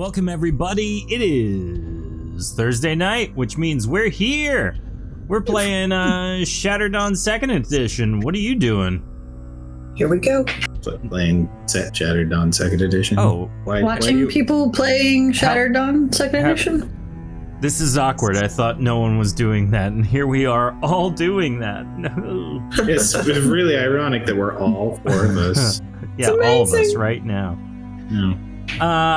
welcome everybody. It is Thursday night, which means we're here. We're playing Shattered Dawn 2nd Edition. What are you doing? Here we go. Playing Shattered Dawn 2nd Edition. Oh, watching people playing Shattered Dawn 2nd Edition? This is awkward. I thought no one was doing that, and here we are all doing that. No. It's really ironic that we're all four of us. Yeah, all of us right now. Yeah.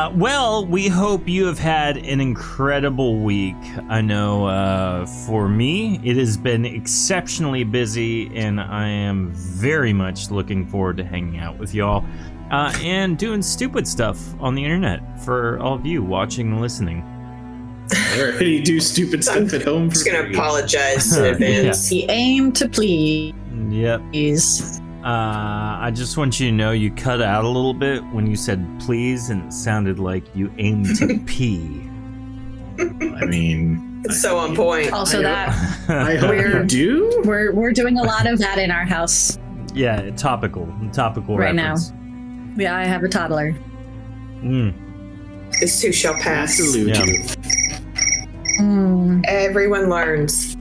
Well, we hope you have had an incredible week. I know for me, it has been exceptionally busy, and I am very much looking forward to hanging out with y'all and doing stupid stuff on the internet for all of you watching and listening. I already do stupid stuff at home. I'm just going to apologize in advance. He aimed to please. Yep. I just want you to know you cut out a little bit when you said please, and it sounded like you aimed to pee. I mean, it's so on point. Also, I hope you do. We're doing a lot of that in our house. Yeah, topical right reference. now. Yeah, I have a toddler. This too shall pass. Everyone learns.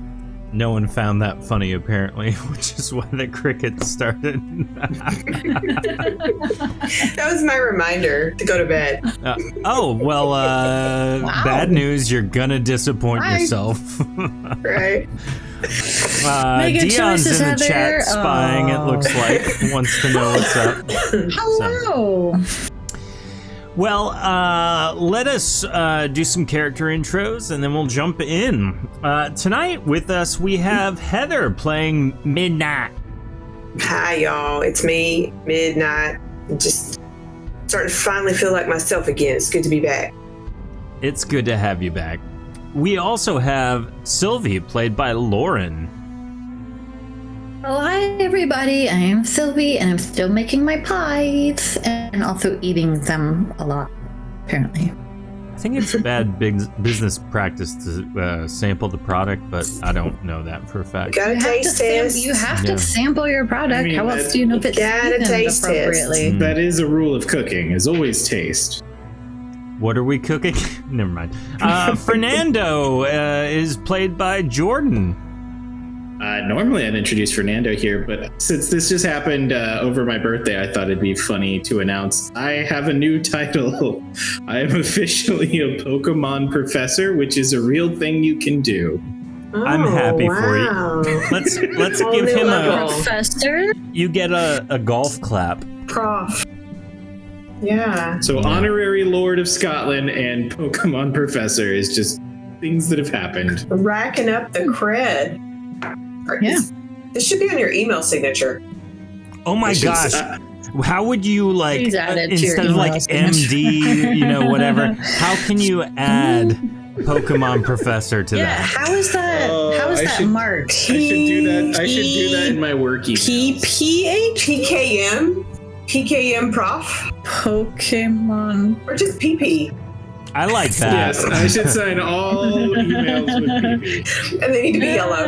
No one found that funny, apparently, which is why the crickets started. That was my reminder to go to bed. Wow. Bad news, you're gonna disappoint yourself. Right. Dion's in the chat spying, it looks like. Wants to know what's up. Hello. So. Well, let us do some character intros, and then we'll jump in. Tonight with us, we have Heather playing Midnight. Hi, y'all. It's me, Midnight. I'm just starting to finally feel like myself again. It's good to be back. It's good to have you back. We also have Sylvie, played by Lauren. Oh, hi, everybody. I am Sylvie, and I'm still making my pies and also eating them a lot, apparently. I think it's bad business practice to sample the product, but I don't know that for a fact. You gotta taste test. You have to sample your product. I mean, how else do you know if it's seasoned appropriately? That is a rule of cooking, is always taste. What are we cooking? Never mind. Fernando is played by Jordan. Normally I'd introduce Fernando here, but since this just happened over my birthday, I thought it'd be funny to announce I have a new title. I am officially a Pokemon professor, which is a real thing you can do. I'm happy for you. Let's give him a professor. You get a golf clap. Prof. Yeah. So honorary Lord of Scotland and Pokemon professor is just things that have happened. Racking up the cred. Yeah. This should be on your email signature. Oh my gosh. How would you instead of like MD, whatever, how can you add Pokemon professor to that? Yeah, how is that marked? I should do that in my work email. PKM? PKM prof? Pokemon. Or just PP? I like that. Yes, I should sign all emails with PP. And they need to be yellow.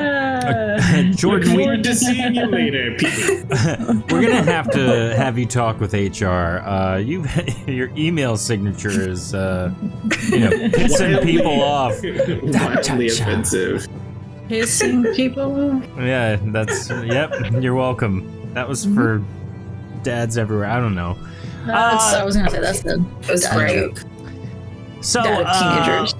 Jordan, Look forward to seeing you later, PP. We're going to have you talk with HR. Your email signature is, pissing people off. Wildly offensive. Pissing people? Yeah, yep, you're welcome. That was for dads everywhere. I don't know. I was going to say that's good. It was great. Joke. So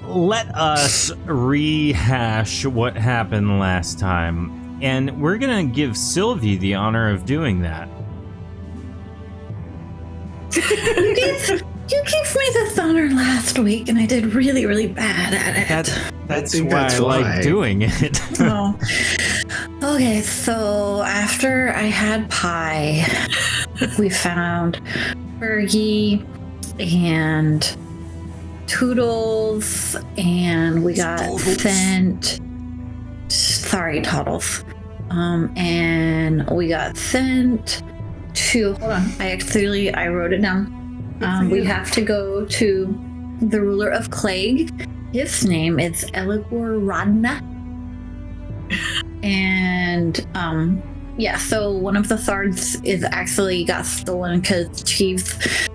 let us rehash what happened last time, and we're gonna give Sylvie the honor of doing that. You gave me the honor last week, and I did really, really bad at it. That's why I like doing it. Oh. Okay, so after I had pie, we found Fergie and Toodles, and we got sent. Sorry, Toddles. And we got sent to. Hold on, I wrote it down. We have to go to the ruler of Claeg. His name is Eligor Rodna. And so one of the swords is actually got stolen because Chief's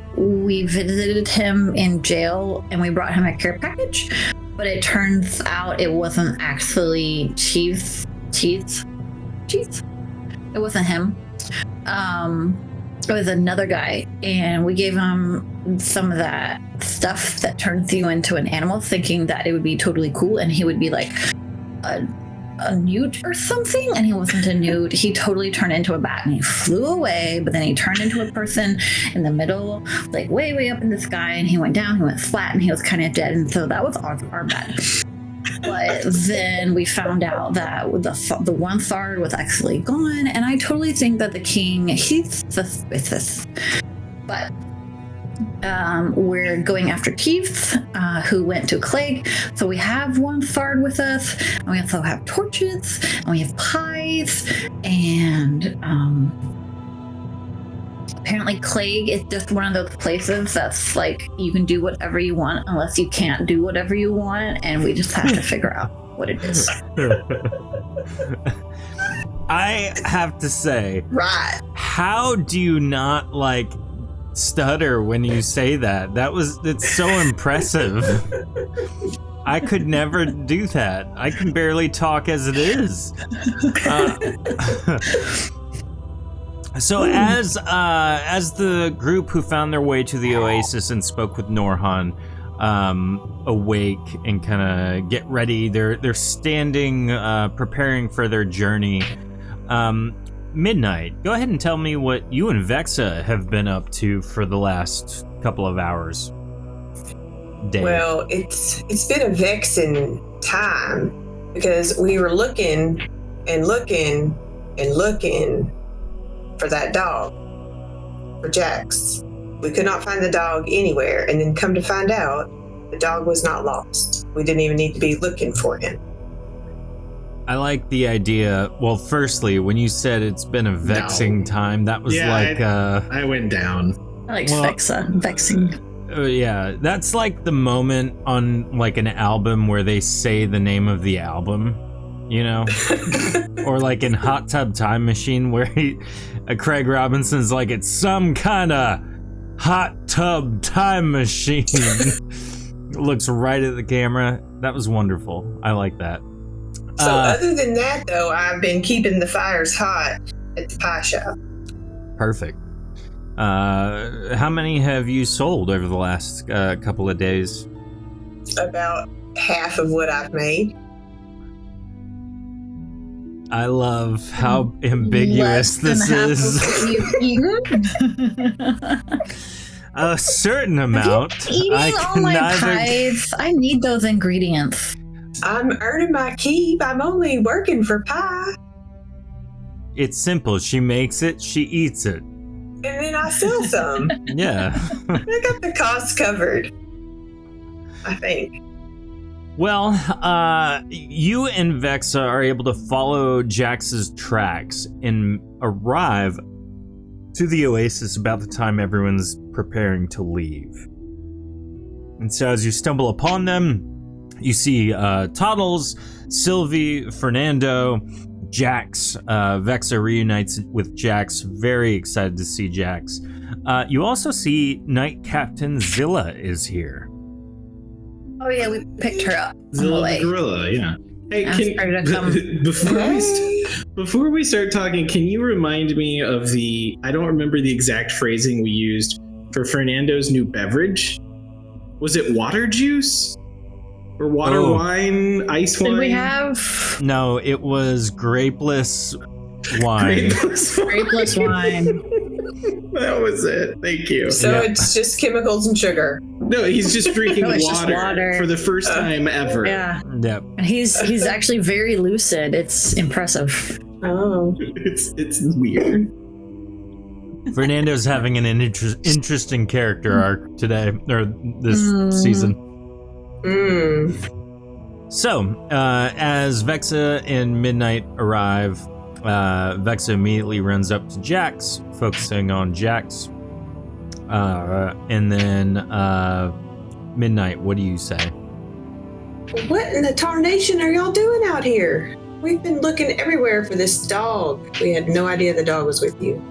we visited him in jail and we brought him a care package, but it turns out it wasn't actually Cheese. It wasn't him. It was another guy, and we gave him some of that stuff that turns you into an animal, thinking that it would be totally cool, and he would be like a newt or something, and he wasn't a newt. He totally turned into a bat, and he flew away, but then he turned into a person in the middle, like way up in the sky, and he went down, he went flat, and he was kind of dead, and so that was our bad. But then we found out that the one Thard was actually gone, and I totally think that the king, he's suspicious. But we're going after Keith, who went to Claeg. So we have one Thard with us, and we also have torches, and we have pies, and apparently Claeg is just one of those places that's like you can do whatever you want unless you can't do whatever you want, and we just have to figure out what it is. I have to say, Right. how do you not like stutter when you say that? It's so impressive. I could never do that. I can barely talk as it is. So as the group who found their way to the oasis and spoke with Norhan awake and kind of get ready, they're standing, preparing for their journey. Midnight, go ahead and tell me what you and Vexa have been up to for the last couple of hours. Day. Well, it's been a vexing time because we were looking and looking and looking for that dog, for Jax. We could not find the dog anywhere, and then come to find out, the dog was not lost. We didn't even need to be looking for him. I like the idea. Well, firstly, when you said it's been a vexing time, that was I went down. I like vexing. Yeah, that's like the moment on like an album where they say the name of the album, you know? Or like in Hot Tub Time Machine where Craig Robinson's like, it's some kind of hot tub time machine. Looks right at the camera. That was wonderful. I like that. So other than that, though, I've been keeping the fires hot at the pie shop. Perfect. How many have you sold over the last couple of days? About half of what I've made. I love how ambiguous this is. A certain amount. Eating all my pies. I need those ingredients. I'm earning my keep. I'm only working for pie. It's simple. She makes it, she eats it. And then I sell some. Yeah. I got the costs covered, I think. Well, you and Vexa are able to follow Jax's tracks and arrive to the oasis about the time everyone's preparing to leave. And so as you stumble upon them, you see Toddles, Sylvie, Fernando, Jax. Vexa reunites with Jax, very excited to see Jax. You also see Knight Captain Zilla is here. Oh yeah, we picked her up. Zilla the gorilla, yeah. Hey, before we start talking, can you remind me of I don't remember the exact phrasing we used for Fernando's new beverage. Was it water juice? Or water wine, ice wine? Did we have? No, it was grapeless wine. Grapeless wine. That was it. Thank you. So it's just chemicals and sugar. No, he's just drinking just water for the first time ever. Yeah. Yep. And he's actually very lucid. It's impressive. Oh. It's weird. Fernando's having an interesting character arc today, or this season. So, as Vexa and Midnight arrive, Vexa immediately runs up to Jax, focusing on Jax. And then, Midnight, what do you say? What in the tarnation are y'all doing out here? We've been looking everywhere for this dog. We had no idea the dog was with you.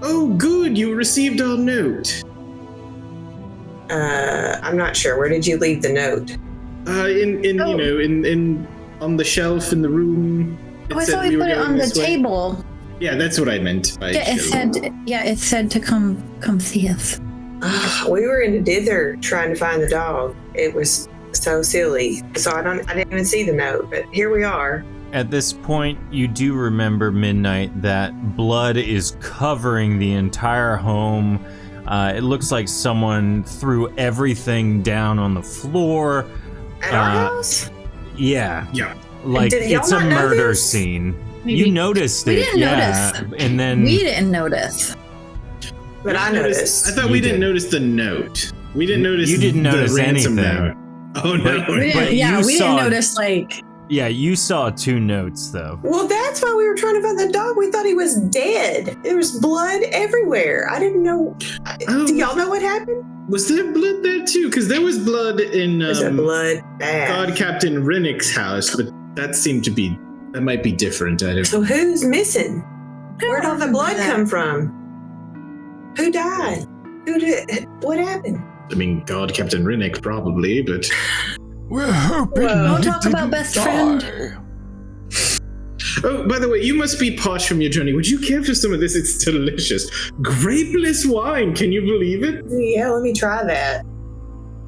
Oh, good. You received our note. I'm not sure. Where did you leave the note? In on the shelf in the room. I thought we put it on the table. Yeah, that's what I meant by it said to come see us. We were in the dither trying to find the dog. It was so silly. So I didn't even see the note, but here we are. At this point, you do remember, Midnight, that blood is covering the entire home. It looks like someone threw everything down on the floor. At our house? Yeah. Yeah. Like, it's a murder scene. You noticed it. We didn't notice. And then... We didn't notice. But I noticed. I thought we didn't notice the note. We didn't notice You didn't notice anything. Note. Oh, no. We didn't notice, like... Yeah, you saw 2 notes, though. Well, that's why we were trying to find the dog. We thought he was dead. There was blood everywhere. I didn't know. Do y'all know what happened? Was there blood there, too? Because there was blood in... There's a blood bath. God Captain Rennick's house, but that might be different. I don't. So who's missing? Where'd all the blood come from? Who died? What happened? I mean, God Captain Rennick probably, but... We're hoping Don't talk about best friend. Oh, by the way, you must be parched from your journey. Would you care for some of this? It's delicious. Grapeless wine. Can you believe it? Yeah, let me try that.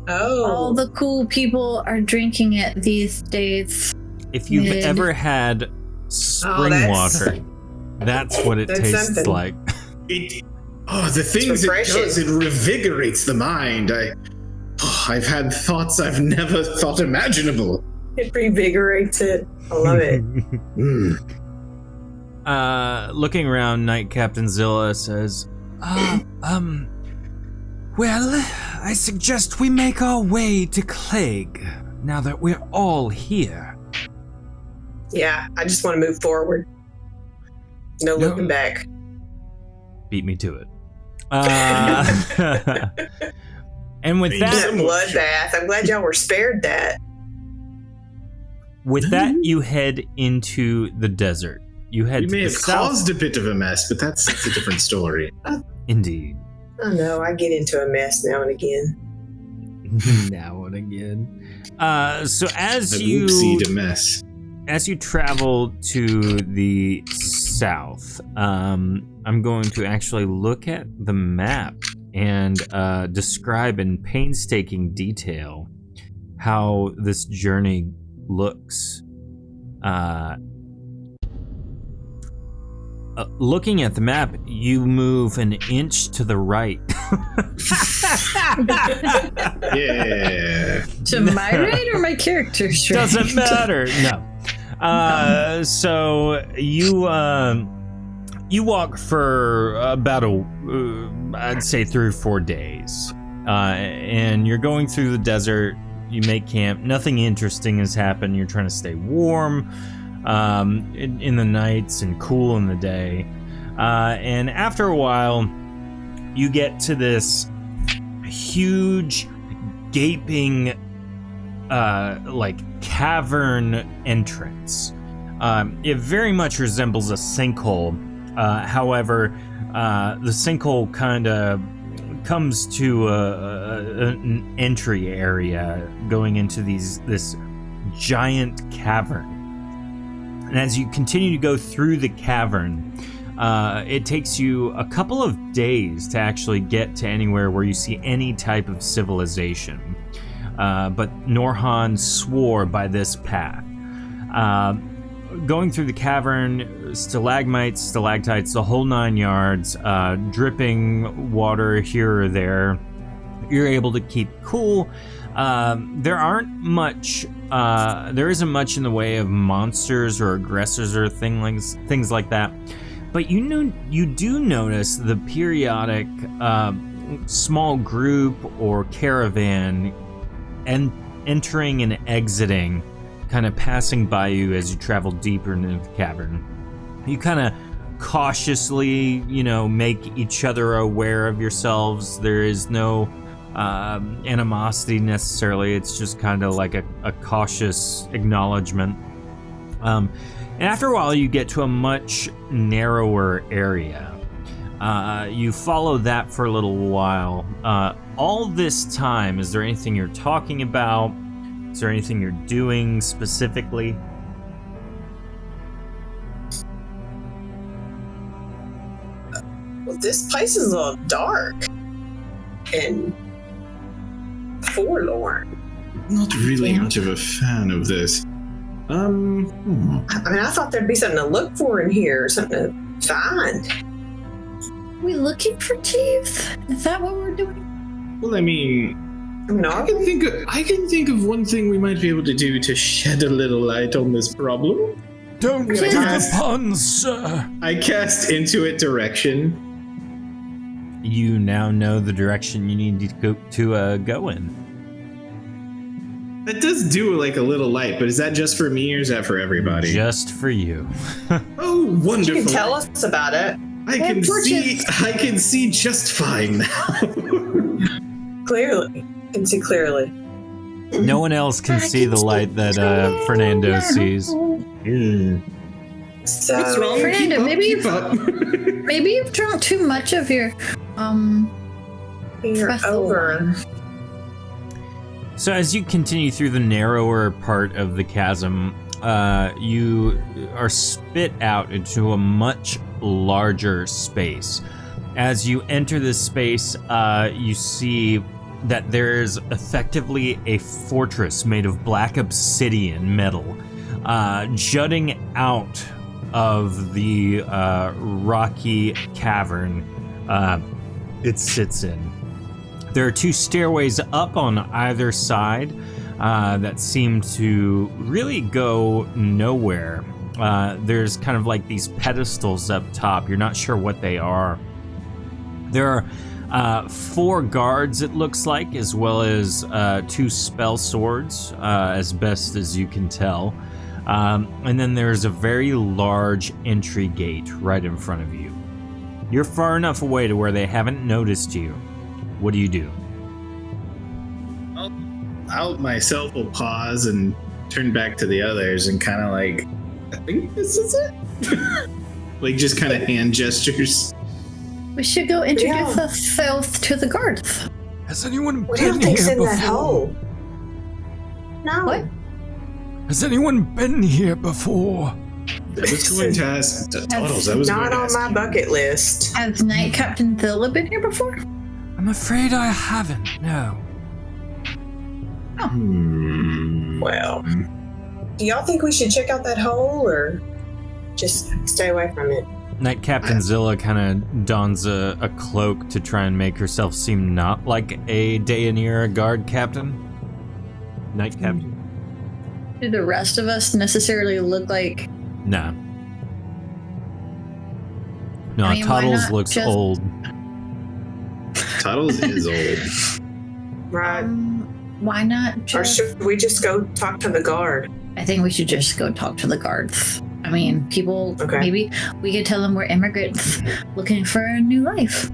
Oh. All the cool people are drinking it these days. If you've ever had spring water, that's what it tastes like. The things it does, it revigorates the mind. I've had thoughts I've never thought imaginable. It revigorates it. I love it. Looking around, Knight Captain Zilla says, well, I suggest we make our way to Claeg, now that we're all here. Yeah, I just want to move forward. No looking back. Beat me to it. And with that bloodbath, I'm glad y'all were spared that. With that, you head into the desert. You may have caused a bit of a mess, but that's a different story. Indeed. I know, I get into a mess now and again. Now and again. So as you travel to the south, I'm going to actually look at the map and describe in painstaking detail how this journey looks. Looking at the map, you move an inch to the right. Yeah. To my right or my character's right? Doesn't matter. No. So you walk for about I'd say 3 or 4 days, and you're going through the desert. You make camp. Nothing interesting has happened. You're trying to stay warm in the nights and cool in the day. And after a while, you get to this huge, gaping, like cavern entrance. It very much resembles a sinkhole. However, the sinkhole kind of comes to an entry area going into this giant cavern. And as you continue to go through the cavern, it takes you a couple of days to actually get to anywhere where you see any type of civilization. But Norhan swore by this path. Going through the cavern, stalagmites, stalactites, the whole 9 yards, dripping water here or there. You're able to keep cool. There isn't much in the way of monsters or aggressors or things like that. But you do notice the periodic small group or caravan entering and exiting, kind of passing by you as you travel deeper into the cavern. You kind of cautiously, make each other aware of yourselves. There is no animosity necessarily. It's just kind of like a cautious acknowledgement. And after a while, you get to a much narrower area. You follow that for a little while. All this time, is there anything you're talking about? Is there anything you're doing specifically? Well, this place is a little dark and forlorn. Not really much of a fan of this. I mean, I thought there'd be something to look for in here, something to find. Are we looking for thieves? Is that what we're doing? Well, I mean, No, I can think of one thing we might be able to do to shed a little light on this problem. Don't get the puns, sir. I cast Intuit Direction. You now know the direction you need to go in. That does do like a little light, but is that just for me or is that for everybody? Just for you. Oh, wonderful! You can tell us about it. I can see just fine now. Clearly. Can see clearly. No one else can see the light that Fernando sees. So, What's wrong? Fernando, Keep up. maybe you've drunk too much of your you're Special over. one. So as you continue through the narrower part of the chasm, you are spit out into a much larger space. As you enter this space, you see that there's effectively a fortress made of black obsidian metal, jutting out of the rocky cavern it sits in. There are two stairways up on either side that seem to really go nowhere. There's kind of like these pedestals up top. You're not sure what they are. There are 4 guards, it looks like, as well as 2 spell swords, as best as you can tell. And then there's a very large entry gate right in front of you. You're far enough away to where they haven't noticed you. What do you do? I myself will pause and turn back to the others and kind of like, I think this is it. Like just kind of hand gestures. We should go introduce ourselves to the guards. Has anyone What do you been think's here in that before? hole? No. What? Has anyone been here before? I was going to ask Toddles. I was Not going to on ask my you. bucket list. Has Knight Captain Zilla been here before? I'm afraid I haven't, no. Well, do y'all think we should check out that hole or just stay away from it? Knight Captain Zilla kind of dons a cloak to try and make herself seem not like a Daenerys guard captain. Knight Captain? Do the rest of us necessarily look like... Nah. No, I mean, why Toddles not looks just- old. Toddles is old. Right. Why not Or just... should we just go talk to the guard? I think we should just go talk to the guards. I mean, people, Okay. maybe we could tell them we're immigrants looking for a new life.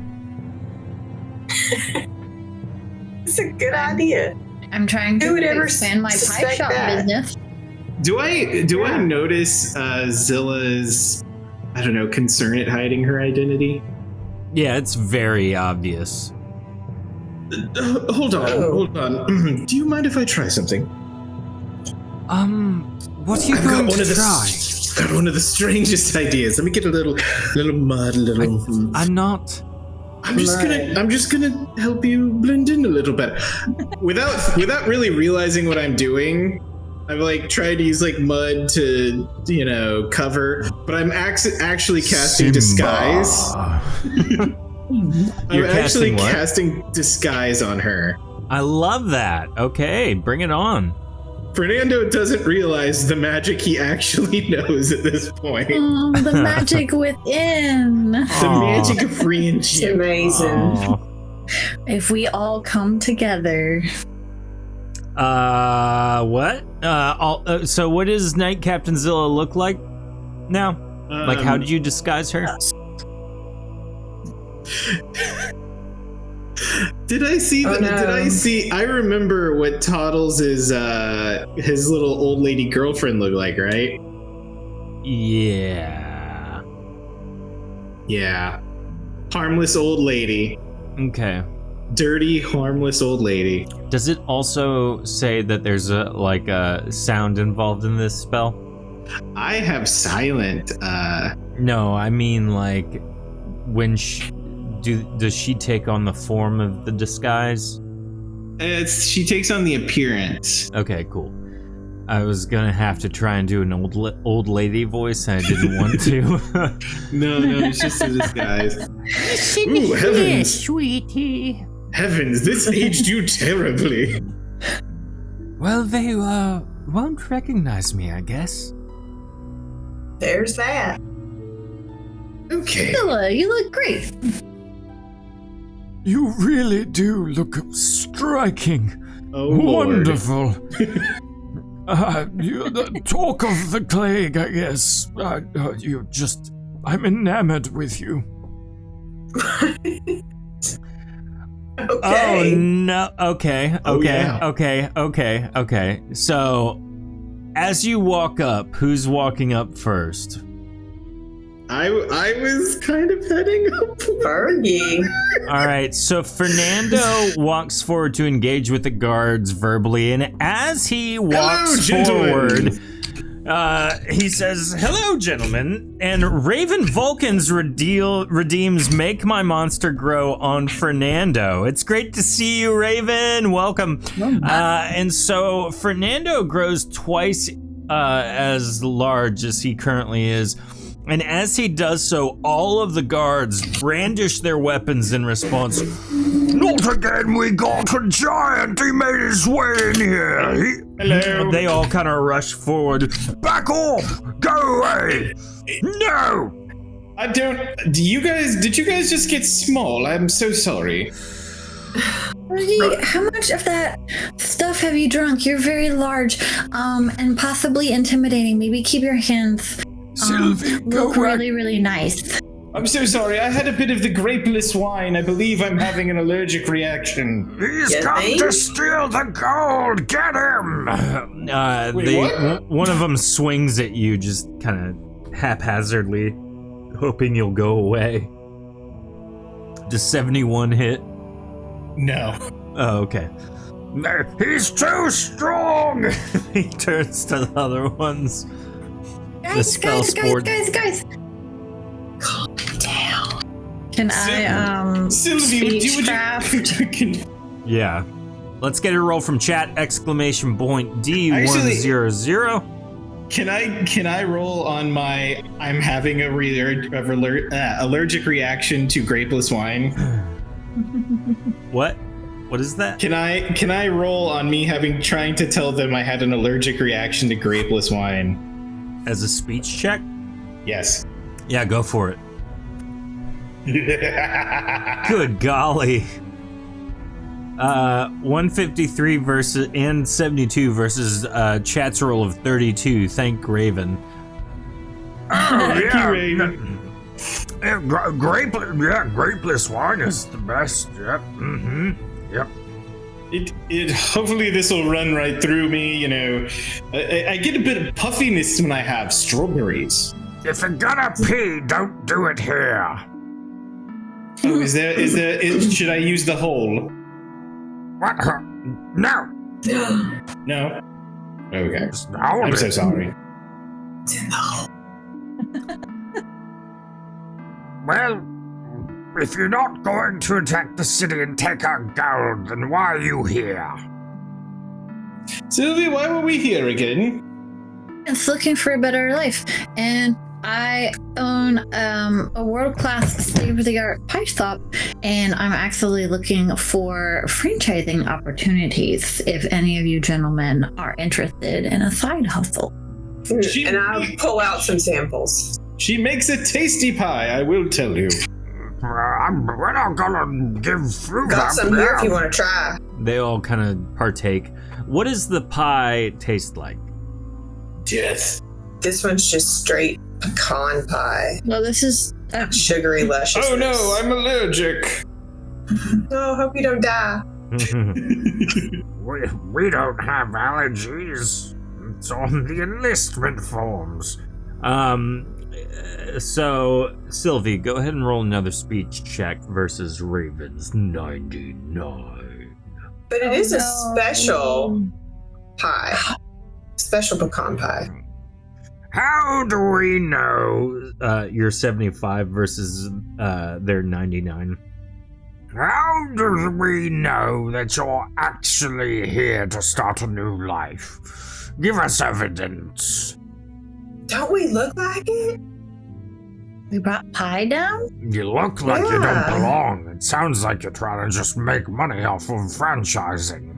It's a good idea. I'm trying Who would to ever expand my pie suspect shop that? business. Do I notice Zilla's, I don't know, concern at hiding her identity? Yeah, it's very obvious. Hold on. Do you mind if I try something? What are you I've going got one to of the try? got one of the strangest ideas. Let me get a little mud, I'm not... I'm just gonna help you blend in a little better. Without really realizing what I'm doing, I've like tried to use like mud to, cover, but I'm actually casting disguise. You're I'm actually casting what? casting disguise on her. I love that. Okay, bring it on. Fernando doesn't realize the magic he actually knows at this point. Oh, the magic within. The magic of It's friendship. amazing. Aw. If we all come together. What? So what does Knight Captain Zilla look like now? Like, how did you disguise her? Did I see? Oh, no. Did I see? I remember what Toddles is. His little old lady girlfriend looked like, right? Yeah. Yeah. Harmless old lady. Okay. Dirty, harmless old lady. Does it also say that there's a sound involved in this spell? I have silent. No, I mean like when does she take on the form of the disguise? She takes on the appearance. Okay, cool. I was gonna have to try and do an old lady voice, and I didn't want to. No, it's just a disguise. Ooh, heavens, sweetie. Heavens, this aged you terribly. Well, they won't recognize me, I guess. There's that. Okay. Stella, you look great. You really do look striking. Oh, Lord. Wonderful. The talk of the Claeg, I guess. I'm enamored with you. Okay. Oh, no. Okay. yeah. Okay. So, as you walk up, who's walking up first? I was kind of heading up. Fergie. All right, so Fernando walks forward to engage with the guards verbally, and as he walks forward, he says, "Hello, gentlemen," and Raven Vulcans redeems "Make My Monster Grow" on Fernando. It's great to see you, Raven. Welcome. And so Fernando grows twice as large as he currently is. And as he does so, all of the guards brandish their weapons in response. Not again, we got a giant. He made his way in here. Hello. They all kind of rush forward. Back off! Go away! No! Did you guys just get small? I'm so sorry. Fergie, how much of that stuff have you drunk? You're very large, and possibly intimidating. Maybe keep your hands Sylvie, look really, really nice. I'm so sorry. I had a bit of the grapeless wine. I believe I'm having an allergic reaction. He's Get come me? to steal the gold! Get him! Wait, what? One of them swings at you just kind of haphazardly, hoping you'll go away. Does 71 hit? No. Oh, okay. He's too strong! He turns to the other ones. Guys. Calm down. Can I, Sylvie, speechcraft? Yeah. Let's get a roll from chat! Exclamation point D100. Can I roll on my? I'm having a allergic reaction to grapeless wine. What? What is that? Can I roll on me trying to tell them I had an allergic reaction to grapeless wine? As a speech check? Yes. Yeah, go for it. Good golly. 153 versus and 72 versus chat's roll of 32. Thank Raven. Thank you, Raven. Grapeless wine is the best. Yep. Mm-hmm. Yep. It hopefully this will run right through me, you know. I get a bit of puffiness when I have strawberries. If you're gonna pee, don't do it here. Oh, should I use the hole? What? No. No? Okay. Just hold I'm it. so sorry. Well, if you're not going to attack the city and take our gold, then why are you here? Sylvie, why were we here again? It's looking for a better life, and I own a world-class state-of-the-art pipe shop, and I'm actually looking for franchising opportunities if any of you gentlemen are interested in a side hustle. And I'll pull out some samples. She makes a tasty pie, I will tell you. We're not gonna give fruit. Got some here if you want to try. They all kind of partake. What does the pie taste like? Death. This one's just straight pecan pie. Well, this is Sugary luscious. Oh no, I'm allergic. Oh, hope you don't die. we don't have allergies. It's on the enlistment forms. So, Sylvie, go ahead and roll another speech check versus Raven's 99. But it is a special pie. Special pecan pie. How do we know you're 75 versus their 99? How do we know that you're actually here to start a new life? Give us evidence. Don't we look like it? We brought pie down? You look like you don't Yeah. belong. It sounds like you're trying to just make money off of franchising.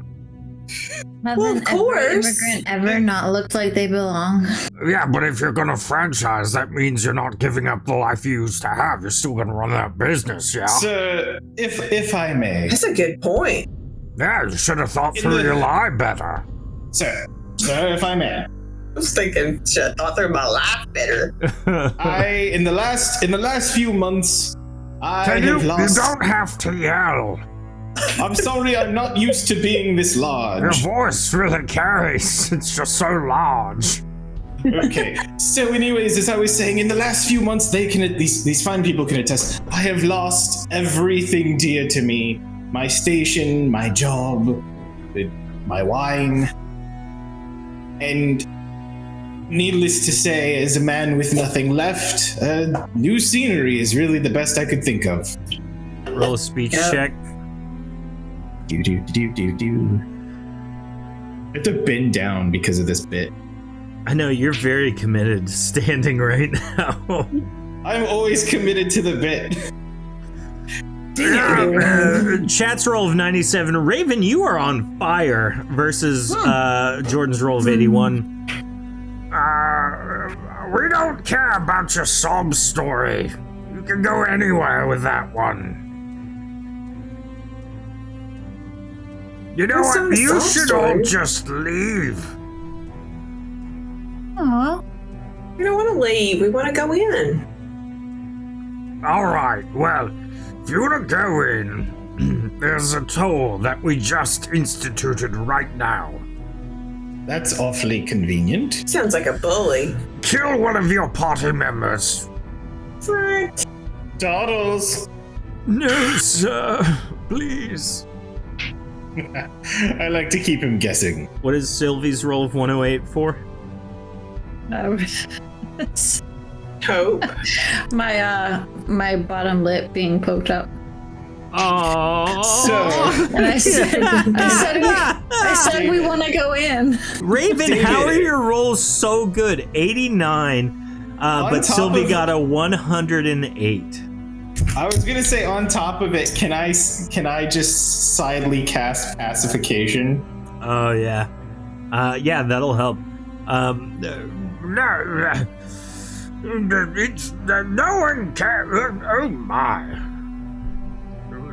Well, of course. Every immigrant ever not looked like they belong. Yeah, but if you're gonna franchise, that means you're not giving up the life you used to have. You're still gonna run that business, yeah? Sir, if I may. That's a good point. Yeah, you should have thought through your lie better. Sir, if I may. I was thinking, shit, I thought through my life better. In the last few months, I You have lost. don't have to yell. I'm sorry, I'm not used to being this Your large. voice really carries. It's just so large. Okay. So, anyways, as I was saying, in the last few months, these fine people can attest. I have lost everything dear to me: my station, my job, my wine, and needless to say, as a man with nothing left, new scenery is really the best I could think of. Roll a speech Yep. check. Do. I have to bend down because of this bit. I know you're very committed to standing right now. I'm always committed to the bit. Chat's roll of 97. Raven, you are on fire versus Jordan's roll of 81. We don't care about your sob story. You can go anywhere with that one. You know What's what? a You sob should all story? just leave. Aw. We don't want to leave. We want to go in. All right, well, if you want to go in, there's a toll that we just instituted right now. That's awfully convenient. Sounds like a bully. Kill one of your party members. Frick. Doddles. No, sir. Please. I like to keep him guessing. What is Sylvie's roll of 108 for? Hope. My bottom lip being poked up. Oh. So- And I said we want to go in. Raven, David. how are your rolls so good? 89, but top Sylvie of- got a 108. I was gonna say, on top of it, can I just sidely cast pacification? Oh, yeah. Yeah, that'll help. No one can. Oh, my.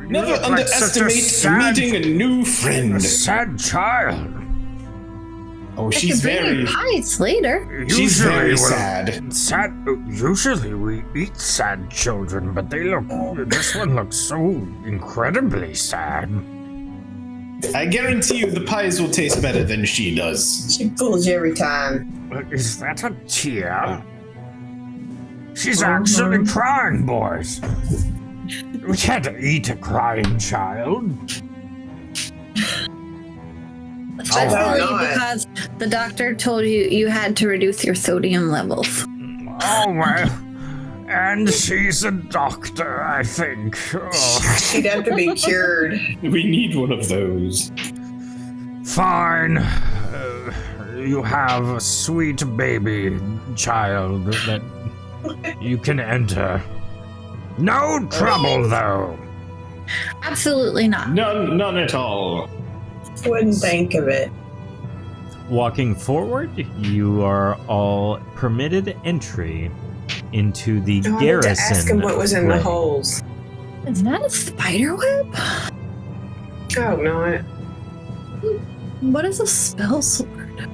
Never You look like such a underestimate meeting a new a friend. sad child. Oh, I she's can bring you very, pies later. she's very well, sad. Sad. Usually we eat sad children, but they look. This one looks so incredibly sad. I guarantee you the pies will taste better than she does. She fools you every time. Is that a tear? She's actually crying, boys. We can't eat a crying child. Especially not. because the doctor told you had to reduce your sodium levels. Oh, well. And she's a doctor, I think. Oh. She'd have to be cured. We need one of those. Fine. You have a sweet baby child that you can enter. No trouble, though. Absolutely not. None at all. Wouldn't think of it. Walking forward, you are all permitted entry into the Oh, I need to garrison. ask him what was in the wing. holes. Is that a spider web? Oh, no. What is a spell sword?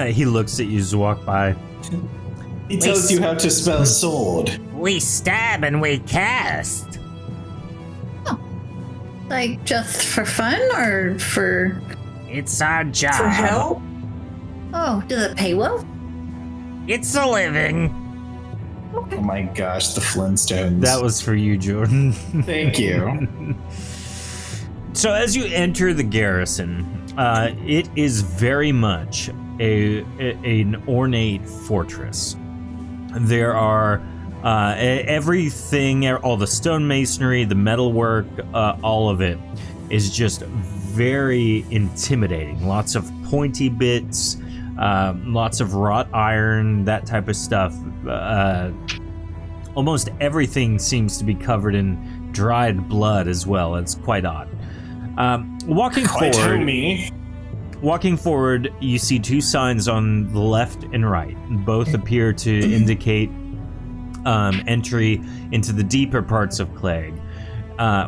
He looks at you as you walk by. He tells you how to spell sword. We stab and we cast. Like just for fun or for? It's our job. For help? Oh, does it pay well? It's a living. Oh my gosh, the Flintstones. That was for you, Jordan. Thank you. So as you enter the garrison, it is very much an ornate fortress. There are everything, all the stonemasonry, the metalwork, all of it is just very intimidating. Lots of pointy bits, lots of wrought iron, that type of stuff. Almost everything seems to be covered in dried blood as well. It's quite odd. Walking forward, you see two signs on the left and right. Both appear to indicate entry into the deeper parts of Claeg.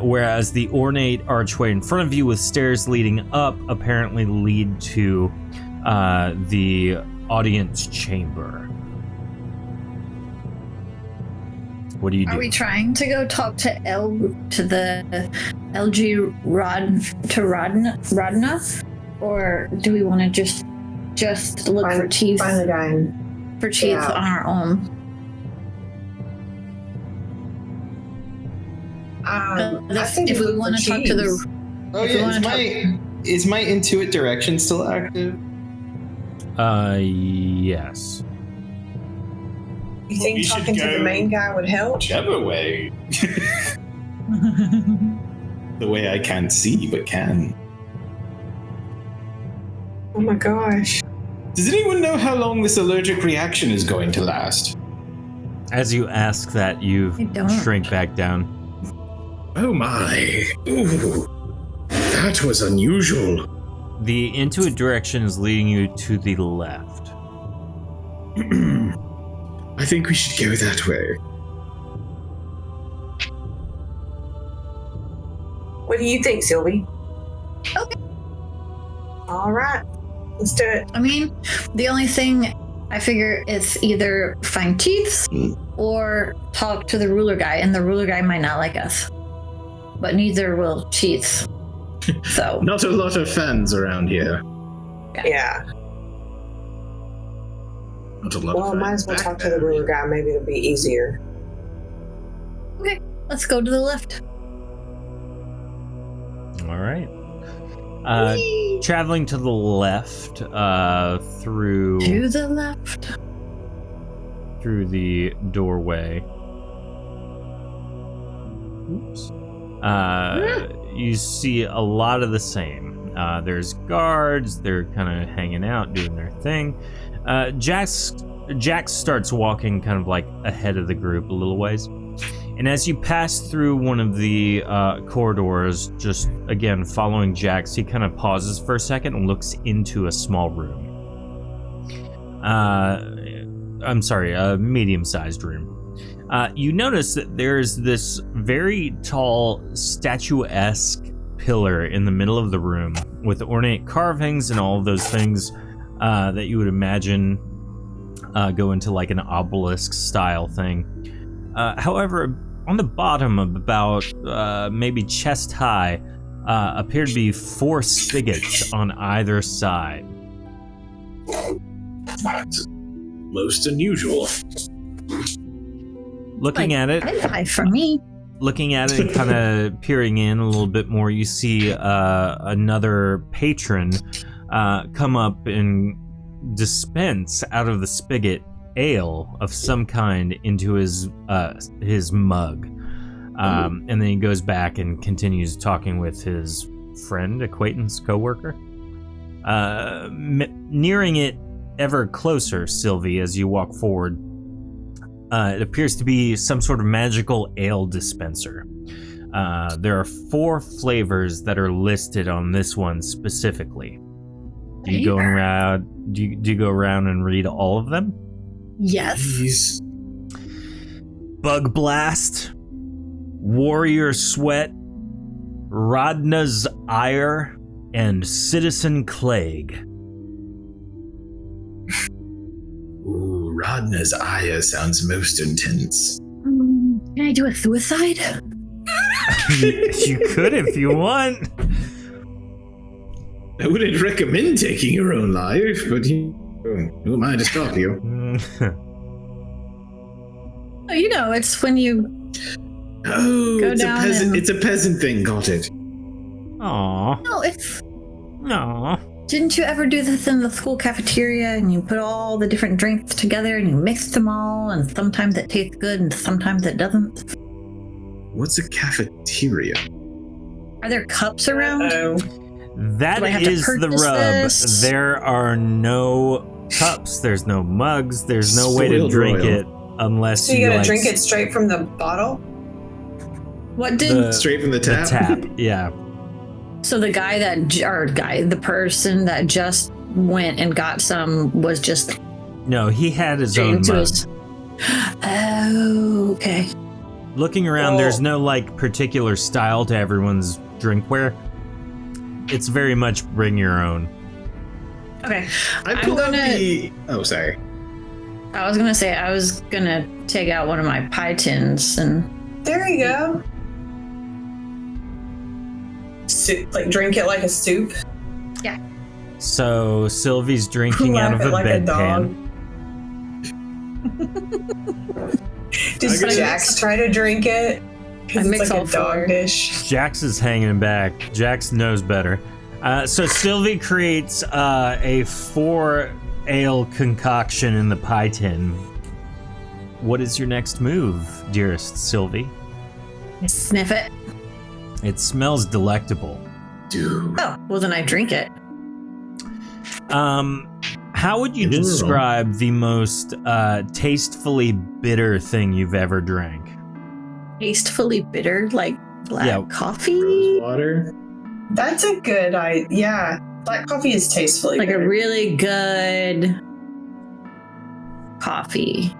Whereas the ornate archway in front of you with stairs leading up apparently lead to the audience chamber. What do you do? Are we trying to go talk to the LG Rodna? Or do we want to just look for chiefs? Find the guy. For chiefs on our own. I think if we want to talk to the. Oh yeah, is my intuit direction still active? Yes. You think talking to the main guy would help? Whichever way. The way I can't see, but can. Oh my gosh. Does anyone know how long this allergic reaction is going to last? As you ask that, you shrink back down. Oh my. Ooh. That was unusual. The intuit direction is leading you to the left. I think we should go that way. What do you think, Sylvie? Okay. All right. Let's do it. I mean, the only thing I figure is either find chiefs or talk to the ruler guy, and the ruler guy might not like us. But neither will chiefs. So Not a lot of fans around here. Yeah. Not a lot Well, of might fans. as well back talk to the there. ruler guy. Maybe it'll be easier. okay, let's go to the left. All right. Traveling to the left, through To the left. through the doorway. Oops. You see a lot of the same. There's guards. They're kind of hanging out, doing their thing. Jax starts walking kind of like ahead of the group a little ways. And as you pass through one of the corridors, just again following Jax, he kind of pauses for a second and looks into a small room. I'm sorry, a medium-sized room. You notice that there's this very tall, statuesque pillar in the middle of the room with ornate carvings and all of those things that you would imagine go into like an obelisk style thing. However, on the bottom of about maybe chest high appear to be 4 spigots on either side. That's most unusual. Looking at it, High for me. looking at it and kind of peering in a little bit more, you see another patron come up and dispense out of the spigot ale of some kind into his mug, and then he goes back and continues talking with his friend, acquaintance, co-worker. Nearing it ever closer, Sylvie, as you walk forward, it appears to be some sort of magical ale dispenser. There are 4 flavors that are listed on this one specifically. Do you go around? Do you go around and read all of them? Yes. Please. Bug Blast, Warrior Sweat, Rodna's Ire, and Citizen Claeg. Ooh, Rodna's ire sounds most intense. Can I do a suicide? You could if you want. I wouldn't recommend taking your own life, but doing? Who am I to stop you? You know, it's when you Oh, Go it's a down peasant. and- It's a peasant thing. Got it. Aw. no, it's Aw. didn't you ever do this in the school cafeteria and you put all the different drinks together and you mix them all and sometimes it tastes good and sometimes it doesn't? What's a cafeteria? Are there cups around? Oh, That Do I have to is the purchase rub. this? There are no cups, there's no mugs, there's no way to Spoiled drink royal. it unless so you gotta like, drink it straight from the bottle? What did the, Straight from the the tap. tap. Yeah. so the guy the person that just went and got some was just No, he had his own into mug. his. Oh, okay. Looking around, Well- there's no like particular style to everyone's drinkware. It's very much bring your own. Okay. I I'm pull out gonna- the. Oh, sorry. I was gonna say I was gonna take out one of my pie tins and There you go. Soup, like drink it like a soup. So Sylvie's drinking out of Lap a it like a bedpan. Does I gotta- Jax try to drink it? 'Cause I it's mix like all a dog four. dish. Jax is hanging back. Jax knows better. So Sylvie creates a 4 ale concoction in the pie tin. What is your next move, dearest Sylvie? sniff it. It smells delectable. Dude. Oh, well then I drink it. How would you You're wrong. describe the most tastefully bitter thing you've ever drank? Tastefully bitter, like black Yeah. coffee. Water. That's a good idea. Yeah, black coffee is tastefully Like a bitter. really good coffee.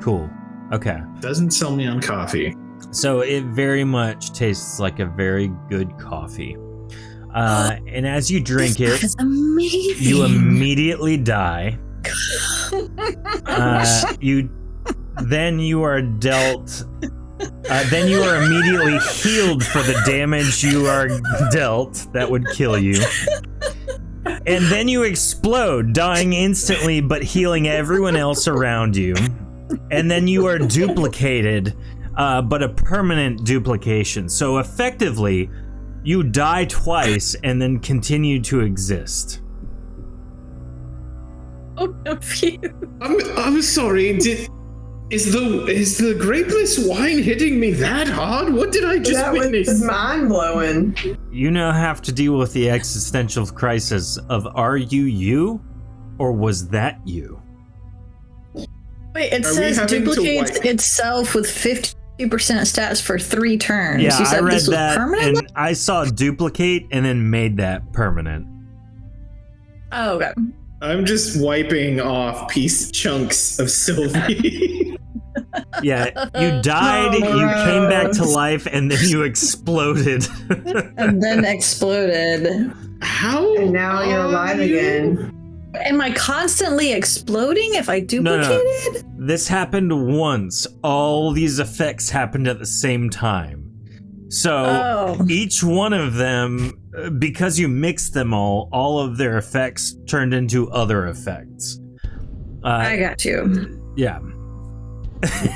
Cool. Okay. Doesn't sell me on coffee. So it very much tastes like a very good coffee. And as you drink This it, stuff is amazing. you immediately die. Then you are dealt. Then you are immediately healed for the damage you are dealt. That would kill you. And then you explode, dying instantly, but healing everyone else around you. And then you are duplicated, but a permanent duplication. So effectively, you die twice and then continue to exist. Oh, no, phew. I'm sorry. Is the grapeless wine hitting me that hard? What did I just That was witness? mind blowing. You now have to deal with the existential crisis of are you, or was that you? Wait, it Are we says having to duplicates wipe- itself with 50% stats for 3 turns. Yeah, you I said read this was that, permanent? and I saw duplicate and then made that permanent. Oh, okay. I'm just wiping off chunks of Sylvie. Yeah, you died, Oh, you came back to gross. life, and then you exploded. And then exploded. How? And now you're are alive you? again. Am I constantly exploding if I No. duplicated? This happened once. All these effects happened at the same time. So Oh. each one of them, because you mixed them all of their effects turned into other effects. I got you. Yeah.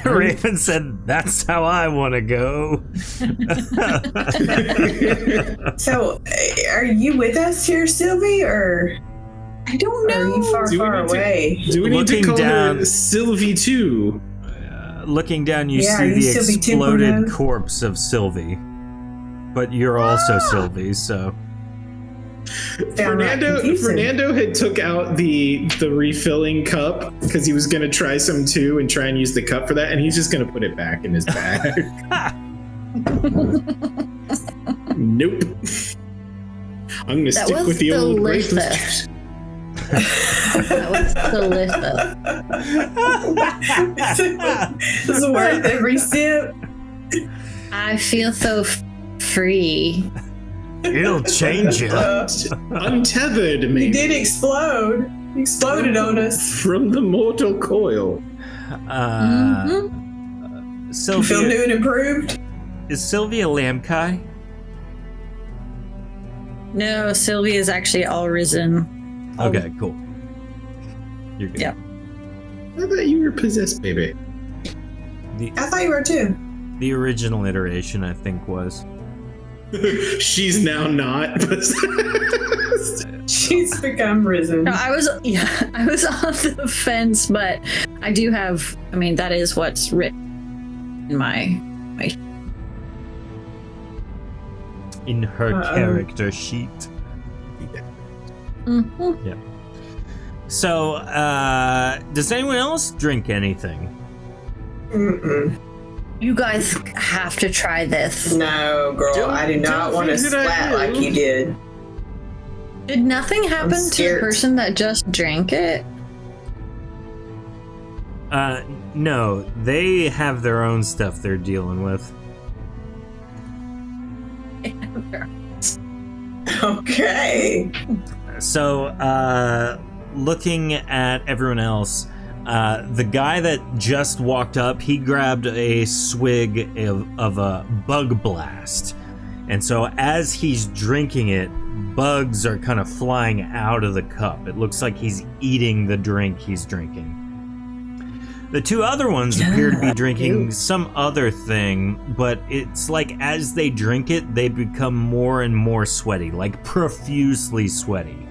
Raven said, "That's how I want to go." So, are you with us here, Sylvie, or I don't are you know. far, Do we far need to- away? Do we need to Looking call down- her Sylvie too? Looking down, you Yeah, see are you the Sylvie exploded 2.0? corpse of Sylvie. But you're also Sylvie, so Downright confusing. Fernando had took out the refilling cup because he was gonna try some too and try and use the cup for that, and he's just gonna put it back in his bag. Nope. I'm gonna That stick was with the old delicious. grapeless. That was delicious. It's worth every sip. I feel so free. it'll change you. Untethered, maybe. You did explode. You exploded on us. From the mortal coil. Mhm. You feel Sylvia, new and improved? is Sylvia Lamkai? No, Sylvie is actually all risen. Okay, cool. You're good. Yep. I thought you were possessed, baby. I thought you were too. The original iteration, I think, was. She's now not possessed. She's become risen. No, I was on the fence, but I do have. I mean, that is what's written in my. In her character sheet. Mm-hmm. Yeah. So, does anyone else drink anything? Mm-mm. You guys have to try this. No, girl, I do not want to splat like you did. Did nothing happen to the scared. person that just drank it? No, they have their own stuff they're dealing with. Okay. So, looking at everyone else, the guy that just walked up, he grabbed a swig of a bug blast. And so as he's drinking it, bugs are kind of flying out of the cup. It looks like he's eating the drink he's drinking. The two other ones appear to be drinking some other thing, but it's like as they drink it, they become more and more sweaty, like profusely sweaty.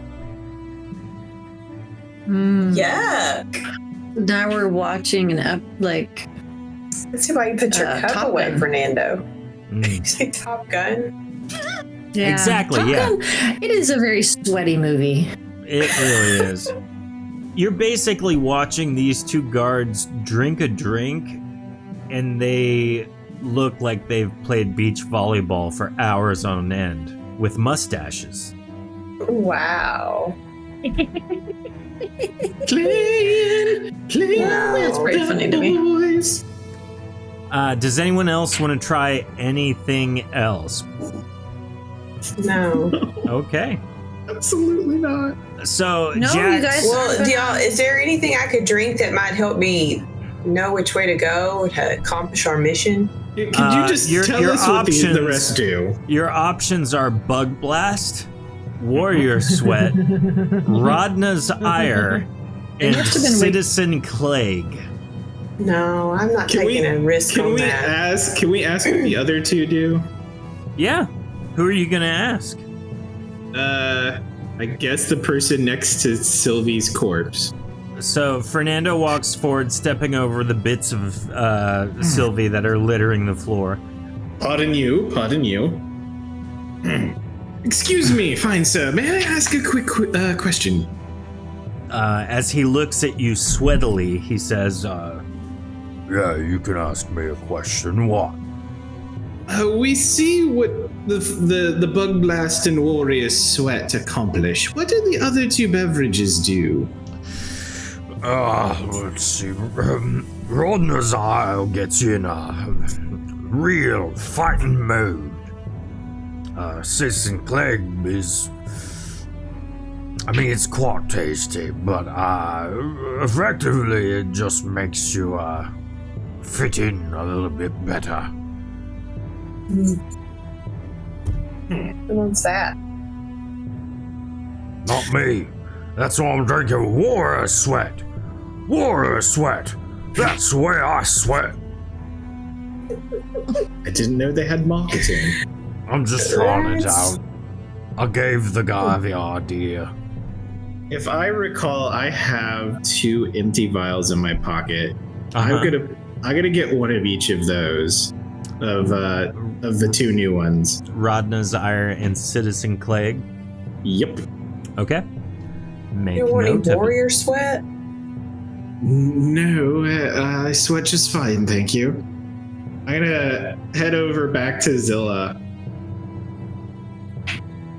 Yuck. Now we're watching Let's see why you put your cup Top away, Gun. Fernando. Mm. Say Top Gun. Yeah. Exactly, Top yeah. Gun, it is a very sweaty movie. It really is. You're basically watching these two guards drink a drink, and they look like they've played beach volleyball for hours on end with mustaches. Wow. Playing That's pretty funny to me. boys. Does anyone else want to try anything else? No. Okay. Absolutely not. So, No, Jax, you guys- Well, is there anything I could drink that might help me know which way to go to accomplish our mission? Could you just your tell us what the options- rest do? your options are Bug Blast, Warrior Sweat, Rodna's Ire, and must have been Citizen Claeg. No, I'm not taking a risk on that. Can we ask what the other two do? Yeah. Who are you going to ask? I guess the person next to Sylvie's corpse. So Fernando walks forward, stepping over the bits of Sylvie that are littering the floor. Pardon you. Excuse me, fine sir. May I ask a quick question? As he looks at you sweatily, he says, Yeah, you can ask me a question. What? We see what the Bug Blast and Warrior Sweat accomplish. What do the other two beverages do? Let's see. Rodna's Isle gets you in a real fighting mode. Citizen Claeg is... I mean, it's quite tasty, but effectively it just makes you fit in a little bit better. Who wants that? Not me. That's why I'm drinking Warrior Sweat. Warrior Sweat. That's the way I sweat. I didn't know they had marketing. I'm just trying it out. I gave the guy the idea. If I recall, I have 2 empty vials in my pocket. Uh-huh. I'm gonna get one of each of those, of the 2 new ones. Rodna's Ire and Citizen Claeg. Yep. Okay. Make You want note any of it. warrior sweat? No, I sweat just fine, thank you. I'm gonna head over back to Zilla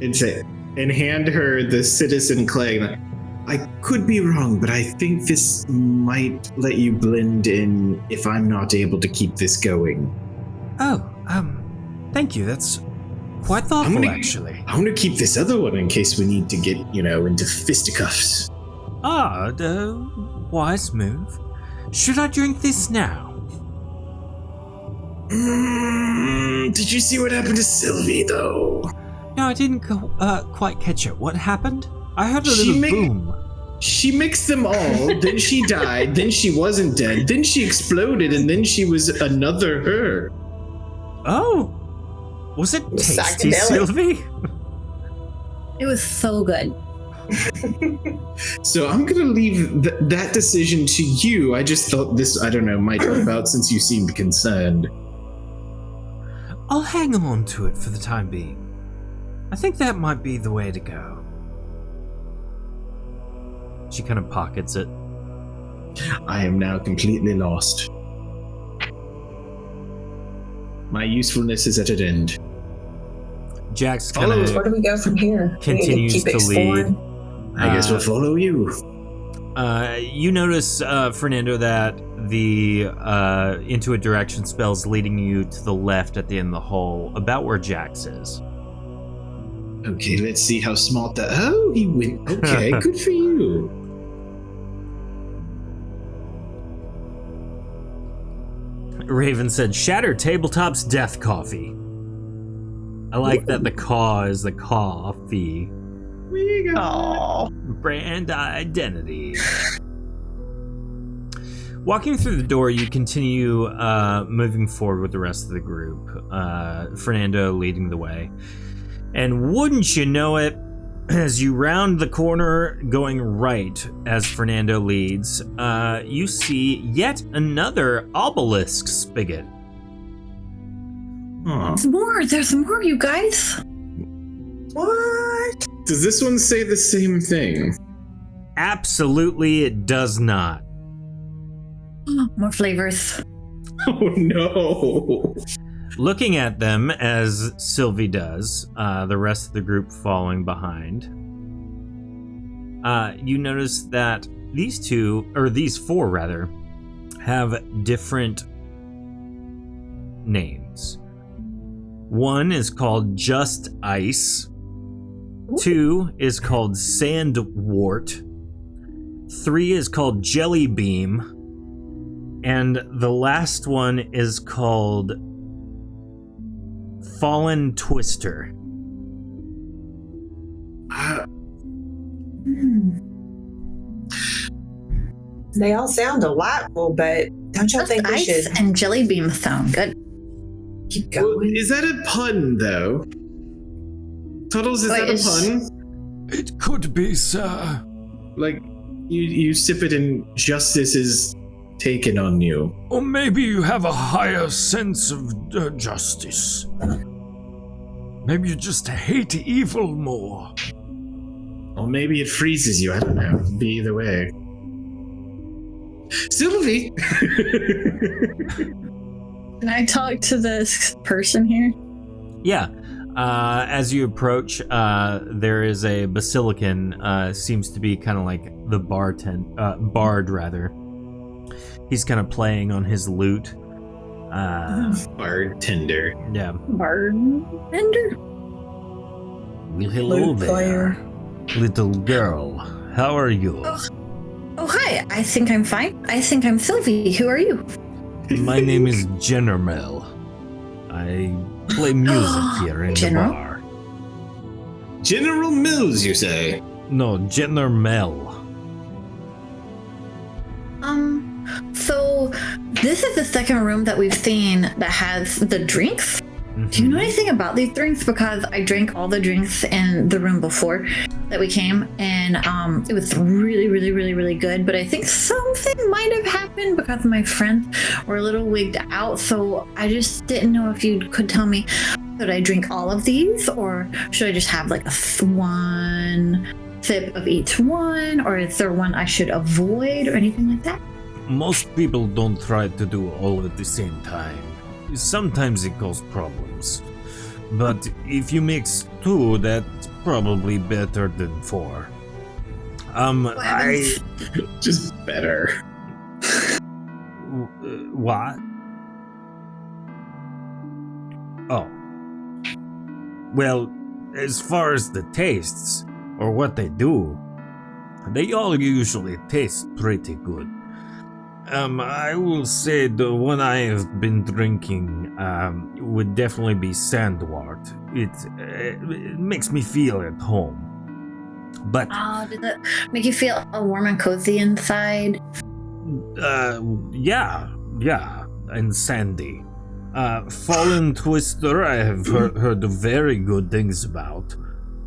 and hand her the Citizen Claeg. I could be wrong, but I think this might let you blend in if I'm not able to keep this going. Oh, thank you. That's quite thoughtful, actually. I want to keep this other one in case we need to get, into fisticuffs. Wise move. Should I drink this now? Did you see what happened to Sylvie, though? No, I didn't quite catch it. What happened? I heard a She little made- boom. She mixed them all, then she died, then she wasn't dead, then she exploded, and then she was another her. Oh, was it tasty, Psychedelic. Sylvie? It was so good. So I'm gonna leave that decision to you. I just thought this, I don't know, might help out since you seemed concerned. I'll hang on to it for the time being. I think that might be the way to go. She kind of pockets it. I am now completely lost. My usefulness is at an end. Jax kind Where of do we go from here? We need continues keep to exploring. lead. I guess we'll follow you. You notice, Fernando, that the Intuit direction spell's leading you to the left at the end of the hall, about where Jax is. Okay, let's see how smart that. Oh, he went. Okay, good for you. Raven said, Shatter Tabletop's Death Coffee. I like that the caw is the coffee. Oh. Brand identity. Walking through the door, you continue moving forward with the rest of the group, Fernando leading the way. And wouldn't you know it, as you round the corner going right as Fernando leads, you see yet another obelisk spigot. Huh. There's more, you guys. What? Does this one say the same thing? Absolutely, it does not. More flavors. Oh no. Looking at them as Sylvie does, the rest of the group following behind, you notice that these four rather, have different names. One is called Just Ice. 2 is called Sandwort. 3 is called Jelly Beam. And the last one is called Fallen Twister. They all sound delightful, but don't y'all Just think we ice should and jelly beam sound good. keep Well, going? is that a pun, though? Tuddles, is Wait, that a is- pun? It could be, sir. Like, you sip it and justice is taken on you. Or maybe you have a higher sense of justice. Maybe you just hate evil more. Or maybe it freezes you, I don't know. It'd be either way. Sylvie! Can I talk to this person here? Yeah. As you approach, there is a basilican, seems to be kind of like the bard rather. He's kind of playing on his lute. Bartender. Yeah. Bartender? Well, hello Lute there, player. little girl. How are you? Oh, hi. I think I'm fine. I think I'm Sylvie. Who are you? My name is General. I play music here in General? the bar. General Mills, you say? No, General. So this is the second room that we've seen that has the drinks. Do you know anything about these drinks? Because I drank all the drinks in the room before that we came, and it was really, really, really, really good. But I think something might have happened because my friends were a little wigged out. So I just didn't know if you could tell me, should I drink all of these, or should I just have like one sip of each one, or is there one I should avoid or anything like that? Most people don't try to do all at the same time. Sometimes it causes problems. But if you mix 2, that's probably better than 4. Just better. What? Oh. Well, as far as the tastes, or what they do, they all usually taste pretty good. I will say the one I have been drinking would definitely be Sandwort. It makes me feel at home. But Oh, did that make you feel warm and cozy inside? Yeah, and Sandy. Fallen Twister, I have heard very good things about.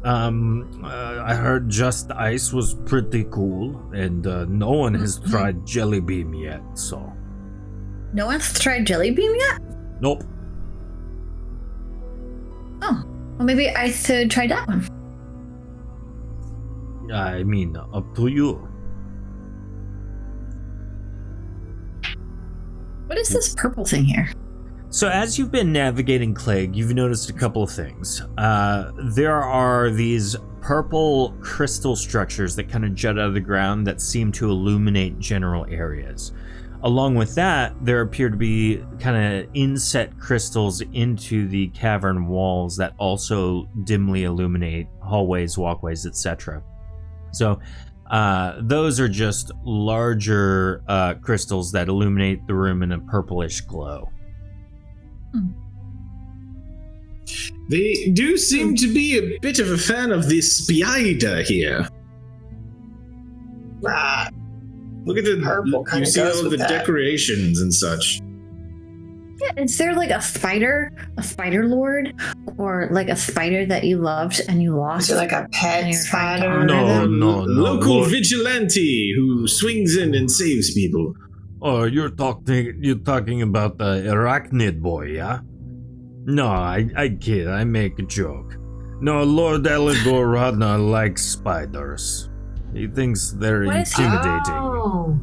I heard Just Ice was pretty cool, and no one has tried Jelly Beam yet, so. No one's tried Jelly Beam yet? Nope. Oh, well, maybe I should try that one. I mean, up to you. What is this purple thing here? so as you've been navigating Claeg, you've noticed a couple of things. There are these purple crystal structures that kind of jut out of the ground that seem to illuminate general areas. Along with that, there appear to be kind of inset crystals into the cavern walls that also dimly illuminate hallways, walkways, etc. So those are just larger crystals that illuminate the room in a purplish glow. They do seem to be a bit of a fan of this spider here. Right. Look at the Purple kinda you see goes all with the that. decorations and such. Yeah, is there like a spider lord, or like a spider that you loved and you lost? Is it like a And pet you're trying to spider? honor No, them? no. Local Lord. vigilante who swings in and saves people. Oh, you're talking about the arachnid boy, yeah? No, I kid. I make a joke. No, Lord Eligor Radna likes spiders. He thinks they're What is- intimidating. Oh.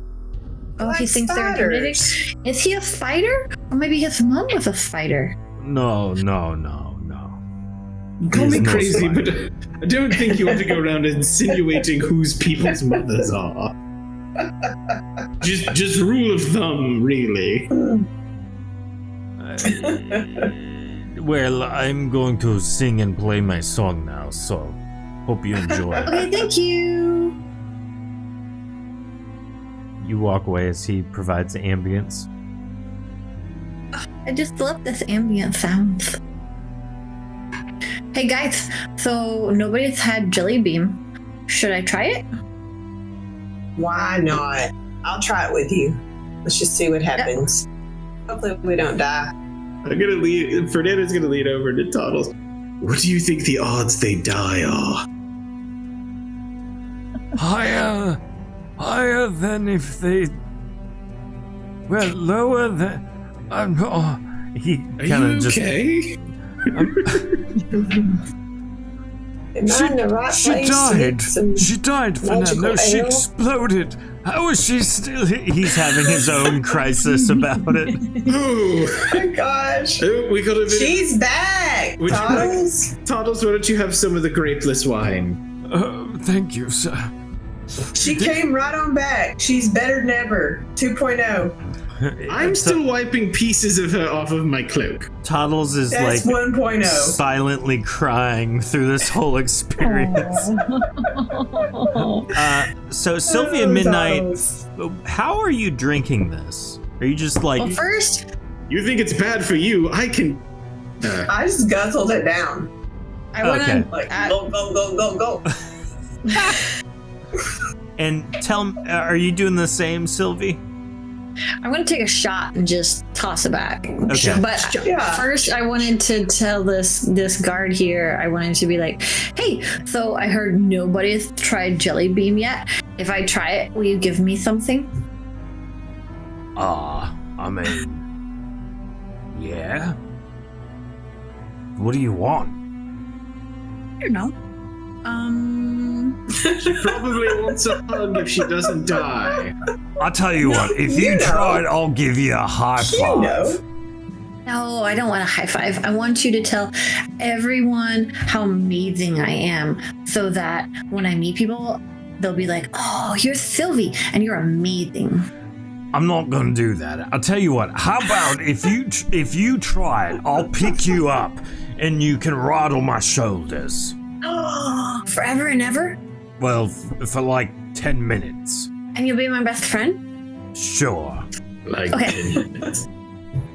Oh, he Like thinks they're intimidating. spiders. Is he a spider? Or maybe his mom was a spider. No. Call He's me no crazy, spider. but I don't think you want to go around insinuating whose people's mothers are. Just rule of thumb, really. Well, I'm going to sing and play my song now, so hope you enjoy. Okay, thank you. You walk away as he provides the ambience. I just love this ambient sounds. Hey guys, so nobody's had Jelly Beam. Should I try it? Why not? I'll try it with you. Let's just see what happens. Hopefully we don't die. Fernando's gonna lead over to Toddles. What do you think the odds they die are? Higher than if they. Well, lower than. He Are kind you of just okay? Am I in the right She place to get died. some She died, magical Fernando. She ale? exploded. How is she still? he's having his own crisis about it. Oh, Oh my gosh. we got a bit. She's back. Would you like- Toddles. Toddles, why don't you have some of the grapeless wine? Thank you, sir. She came right on back. She's better than ever. 2.0. I'm still wiping pieces of her off of my cloak. Toddles is That's like 1.0. silently crying through this whole experience. So Sylvia Midnight, Toddles. how are you drinking this? Are you just like Well, first, You think it's bad for you? I can. I just guzzled it down. I want to. Okay. Like, go. and tell me, are you doing the same, Sylvie? I want to take a shot and just toss it back. Okay. But Yeah. first, I wanted to tell this guard here. I wanted to be like, "Hey, so I heard nobody's tried Jelly Beam yet. If I try it, will you give me something?" I mean, yeah. What do you want? I don't know. She probably wants a hug if she doesn't die. I'll tell you what. If you you know. try it, I'll give you a high five. You know. No, I don't want a high five. I want you to tell everyone how amazing I am, so that when I meet people, they'll be like, "Oh, you're Sylvie, and you're amazing." I'm not gonna do that. I'll tell you what. How about if you try it, I'll pick you up, and you can ride on my shoulders. Oh, forever and ever, Well, for like 10 minutes. and you'll be my best friend. Sure. Like, Okay.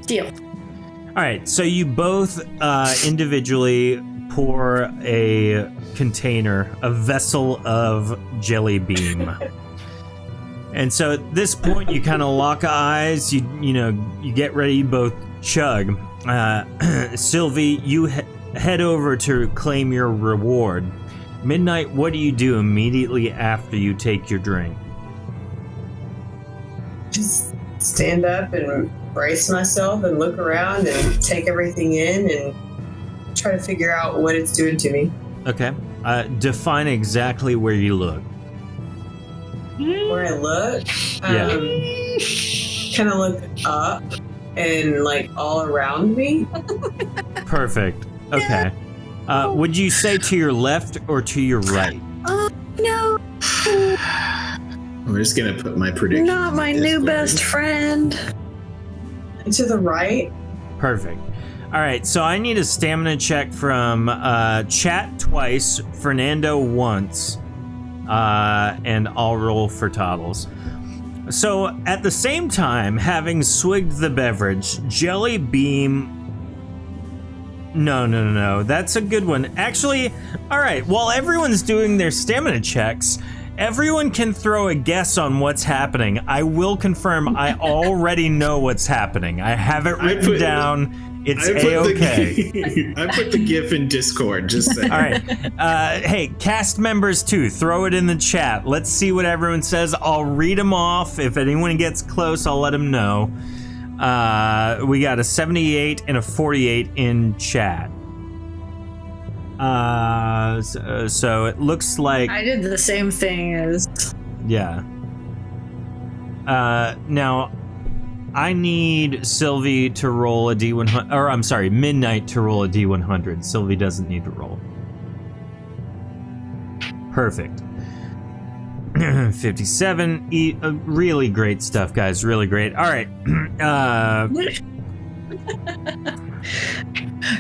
Deal. All right, so you both individually pour a container, a vessel of jelly beam. And so at this point, you kind of lock eyes. You get ready. You both chug. Sylvie, you head over to claim your reward. Midnight, what do you do immediately after you take your drink? Just stand up and brace myself and look around and take everything in and try to figure out what it's doing to me. Okay. Define exactly where you look. Where I look, kind of look up and like all around me. Perfect. Okay. Would you say to your left or to your right? Oh, no. We're just gonna put my prediction. Not my new best friend. And to the right. Perfect. All right, so I need a stamina check from Chat twice, Fernando once, and I'll roll for Toddles. So at the same time, having swigged the beverage, Jelly Beam... No. That's a good one. Actually, all right, while everyone's doing their stamina checks, everyone can throw a guess on what's happening. I will confirm I already know what's happening. I have it written down. It's A-okay. I put the GIF in Discord, just saying. All right. Hey, cast members too, throw it in the chat. Let's see what everyone says. I'll read them off. If anyone gets close, I'll let them know. We got a 78 and a 48 in chat. So it looks like... I did the same thing as... Yeah. Now... I need Sylvie to roll a D100, or I'm sorry, Midnight to roll a D100. Sylvie doesn't need to roll. Perfect. 57. Really great stuff, guys. Really great. All right.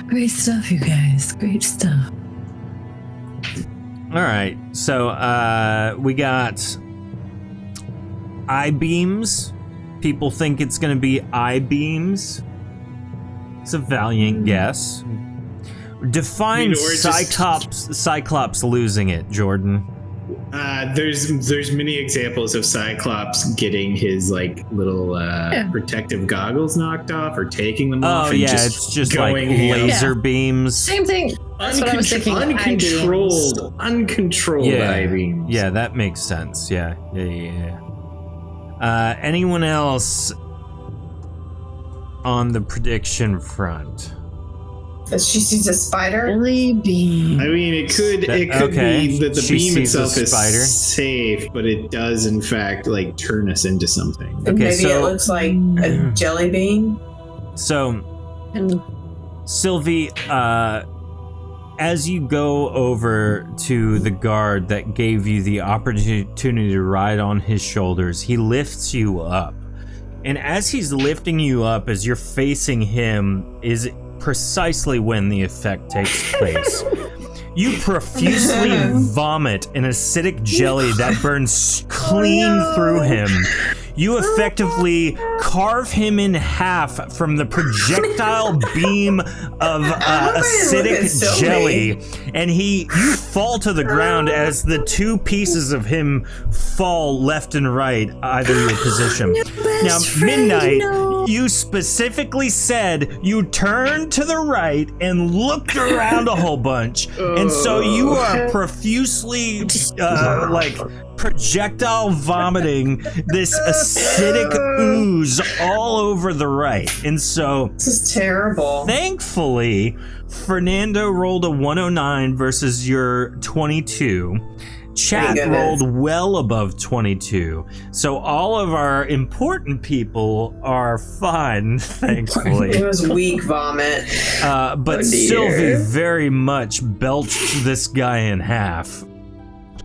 Great stuff, you guys. Great stuff. All right. So we got I-beams. People think it's going to be I-beams. It's a valiant guess. Define Cyclops losing it, Jordan. There's many examples of Cyclops getting his like little protective goggles knocked off or taking them off. Oh yeah, it's just like laser beams. Same thing. That's what I was thinking. Uncontrolled I-beams. Yeah, that makes sense. Yeah. Anyone else on the prediction front? That she sees a spider? Jelly beam. I mean, it could be that the beam itself is safe, but it does in fact like turn us into something. Okay, maybe it looks like a jelly bean. So, Sylvie, as you go over to the guard that gave you the opportunity to ride on his shoulders, he lifts you up. And as he's lifting you up, as you're facing him, is precisely when the effect takes place. You profusely vomit an acidic jelly that burns clean through him. You effectively carve him in half from the projectile beam of acidic jelly, and you fall to the ground as the two pieces of him fall left and right, either your position. Now, Midnight, you specifically said you turned to the right and looked around a whole bunch, and so you are profusely projectile vomiting this acidic ooze all over the right. And so this is terrible. Thankfully, Fernando rolled a 109 versus your 22. Chat rolled well above 22. So all of our important people are fine, thankfully. It was weak vomit. But Sylvie very much belched this guy in half.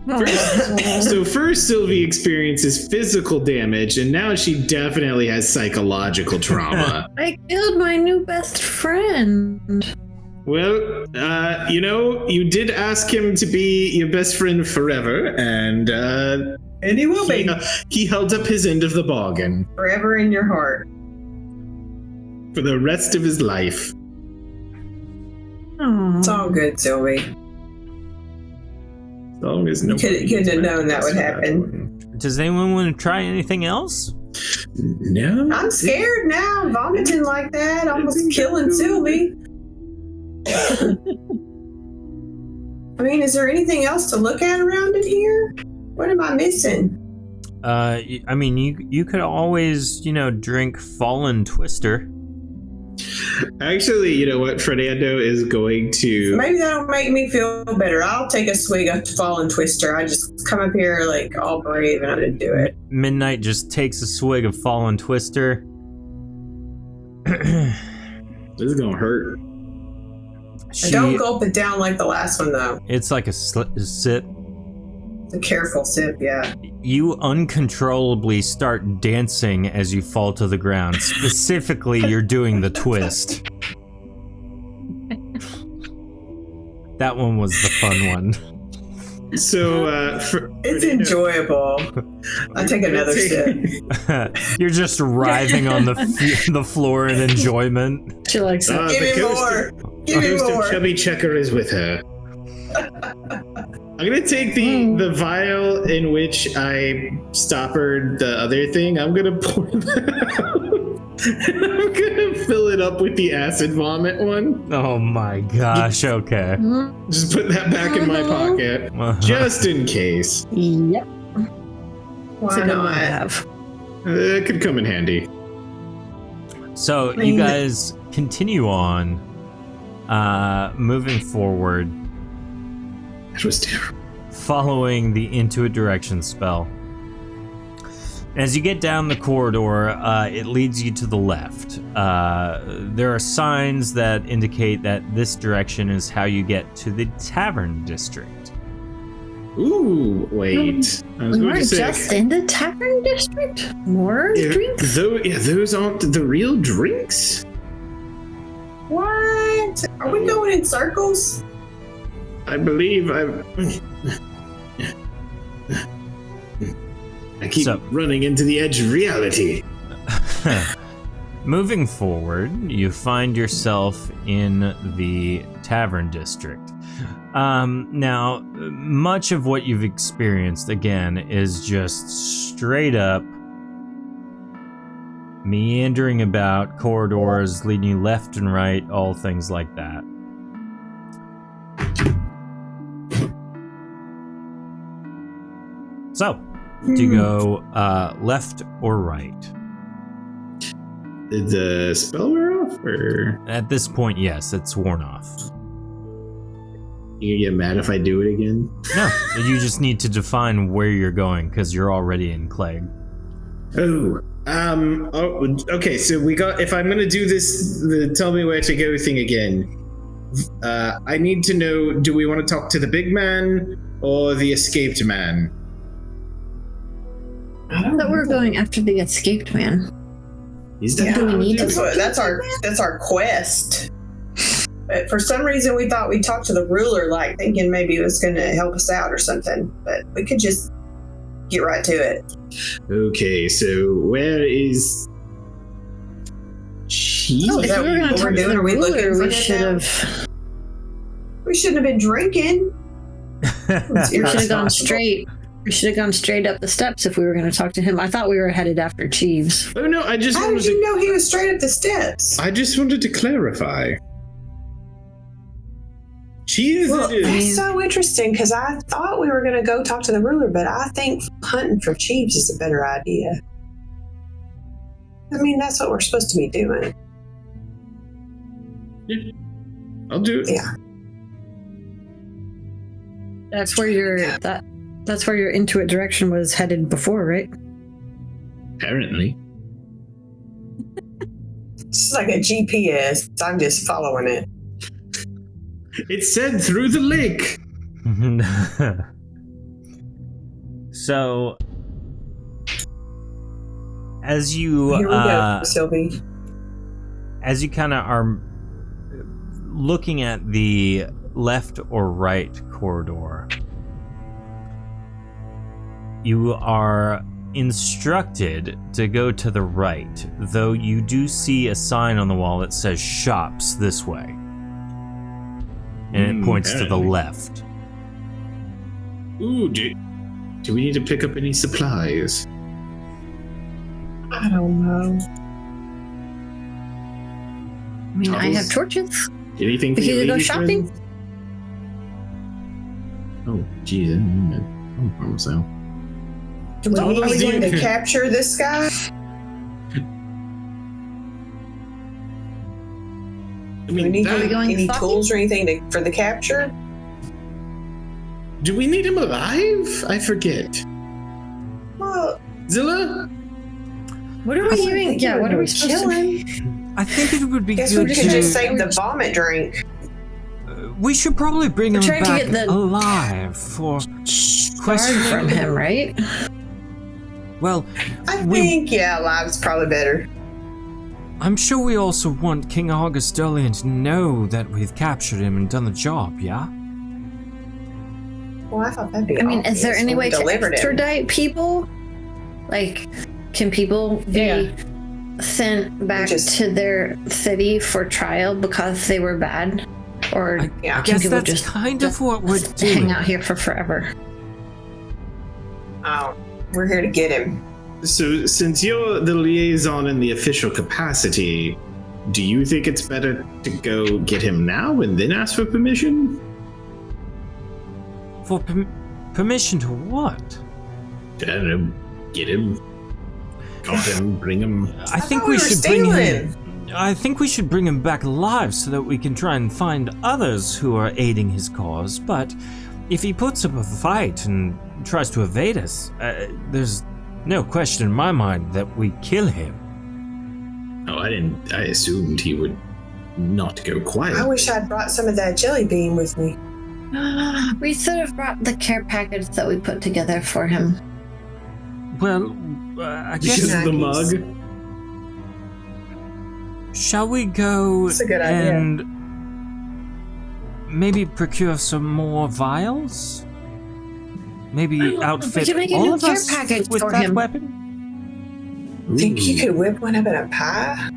So first Sylvie experiences physical damage, and now she definitely has psychological trauma. I killed my new best friend. Well, you did ask him to be your best friend forever, and he will be. He held up his end of the bargain. Forever in your heart. For the rest of his life. It's all good, Sylvie. As long as no. Couldn't have known that would happen. Does anyone want to try anything else? No. I'm scared now. Vomiting like that, almost killing Sylvie. I mean, is there anything else to look at around in here? What am I missing? I mean, you could always, drink Fallen Twister. Actually, you know what? Fernando is going to. Maybe that'll make me feel better. I'll take a swig of Fallen Twister. I just come up here like all brave and I didn't do it. Midnight just takes a swig of Fallen Twister. This is gonna hurt. Don't gulp it down like the last one, though. It's like a sip. A careful sip, yeah. You uncontrollably start dancing as you fall to the ground. Specifically, you're doing the twist. That one was the fun one. So, it's enjoyable. I'll take another sip. You're just writhing on the floor in enjoyment. She likes it. Give me more. Give me more. Chubby Checker is with her. I'm gonna take the vial in which I stoppered the other thing. I'm gonna pour that out. I'm gonna fill it up with the acid vomit one. Oh my gosh, okay. Just put that back in my pocket. Just in case. Yep. Why not? It could come in handy. So you guys continue on, moving forward. It was terrible. Following the Intuit Direction spell. As you get down the corridor, it leads you to the left. There are signs that indicate that this direction is how you get to the Tavern District. Ooh, wait. I was We going to weren't say, just in the Tavern District? More drinks? Those aren't the real drinks? What? Are we going in circles? I believe I keep running into the edge of reality. Moving forward, you find yourself in the Tavern District. Now, much of what you've experienced, again, is just straight up meandering about corridors leading you left and right, all things like that. So, do you go left or right? Did the spell wear off, or? At this point, yes, it's worn off. You get mad if I do it again? No, you just need to define where you're going, because you're already in Claeg. Okay, so we got, if I'm gonna do this, the tell me where to go thing again, I need to know, do we want to talk to the big man or the escaped man? I thought we were going after the escaped man. Yeah, we need to that's our quest. But for some reason, we thought we'd talk to the ruler, like thinking maybe it was going to help us out or something. But we could just get right to it. Okay, so where is she? Oh, if we were going to talk to the ruler, we should have. We shouldn't have been drinking. We should have gone straight. We should have gone straight up the steps if we were going to talk to him. I thought we were headed after Jeeves. Oh no, I just How wanted did you know he was straight up the steps? I just wanted to clarify. Jeeves, Well, that's so interesting because I thought we were going to go talk to the ruler, but I think hunting for Jeeves is a better idea. I mean, that's what we're supposed to be doing. Yeah. I'll do it. Yeah. That's where That's where your Intuit Direction was headed before, right? Apparently. It's like a GPS. I'm just following it. It said through the lake. So, as you Here we go, Sylvie. As you kind of are looking at the left or right corridor, you are instructed to go to the right, though you do see a sign on the wall that says shops this way. and it points to the apparently. left. Ooh, do we need to pick up any supplies? I don't know. I mean, I have Toddles? torches. Anything for We your could go lady shopping. friends? Oh, geez, I'm from myself. Are we Toddles, do going you- to capture this guy? I Do we mean, need Are we going any stalking? tools or anything for the capture? do we need him alive? I forget. Well, Zilla? What are we doing? Yeah, what are we supposed to chilling? I think it would be Guess good we to. should just save the vomit drink. We should probably bring We're him trying to back get the- alive for guard questioning. from him, right? Well, I we- think, yeah, live's probably better. I'm sure we also want King Augustolian to know that we've captured him and done the job, yeah? Well, I thought that'd be I mean, is there obvious any when we way to delivered him. extradite people? Like, can people be Yeah. sent back Just- to their city for trial because they were bad? Or Yeah. I can guess people that's just kind of what we're hang doing. out here for forever? Oh, we're here to get him. So, since you're the liaison in the official capacity, do you think it's better to go get him now and then ask for permission? For permission to what? I don't know. Get him. Got him. Bring him. I think thought we we were should bring stealing him. I think we should bring him back alive so that we can try and find others who are aiding his cause. But if he puts up a fight and tries to evade us, there's no question in my mind that we kill him. Oh, I assumed he would not go quiet. I wish I'd brought some of that jelly bean with me. We should have brought the care package that we put together for him. Well, I Because guess of the Snackies. mug. shall we go That's a good idea. and maybe procure some more vials? Maybe outfit can make a all new of care us package with for that him. weapon? Think you Ooh. could whip one up in a pie?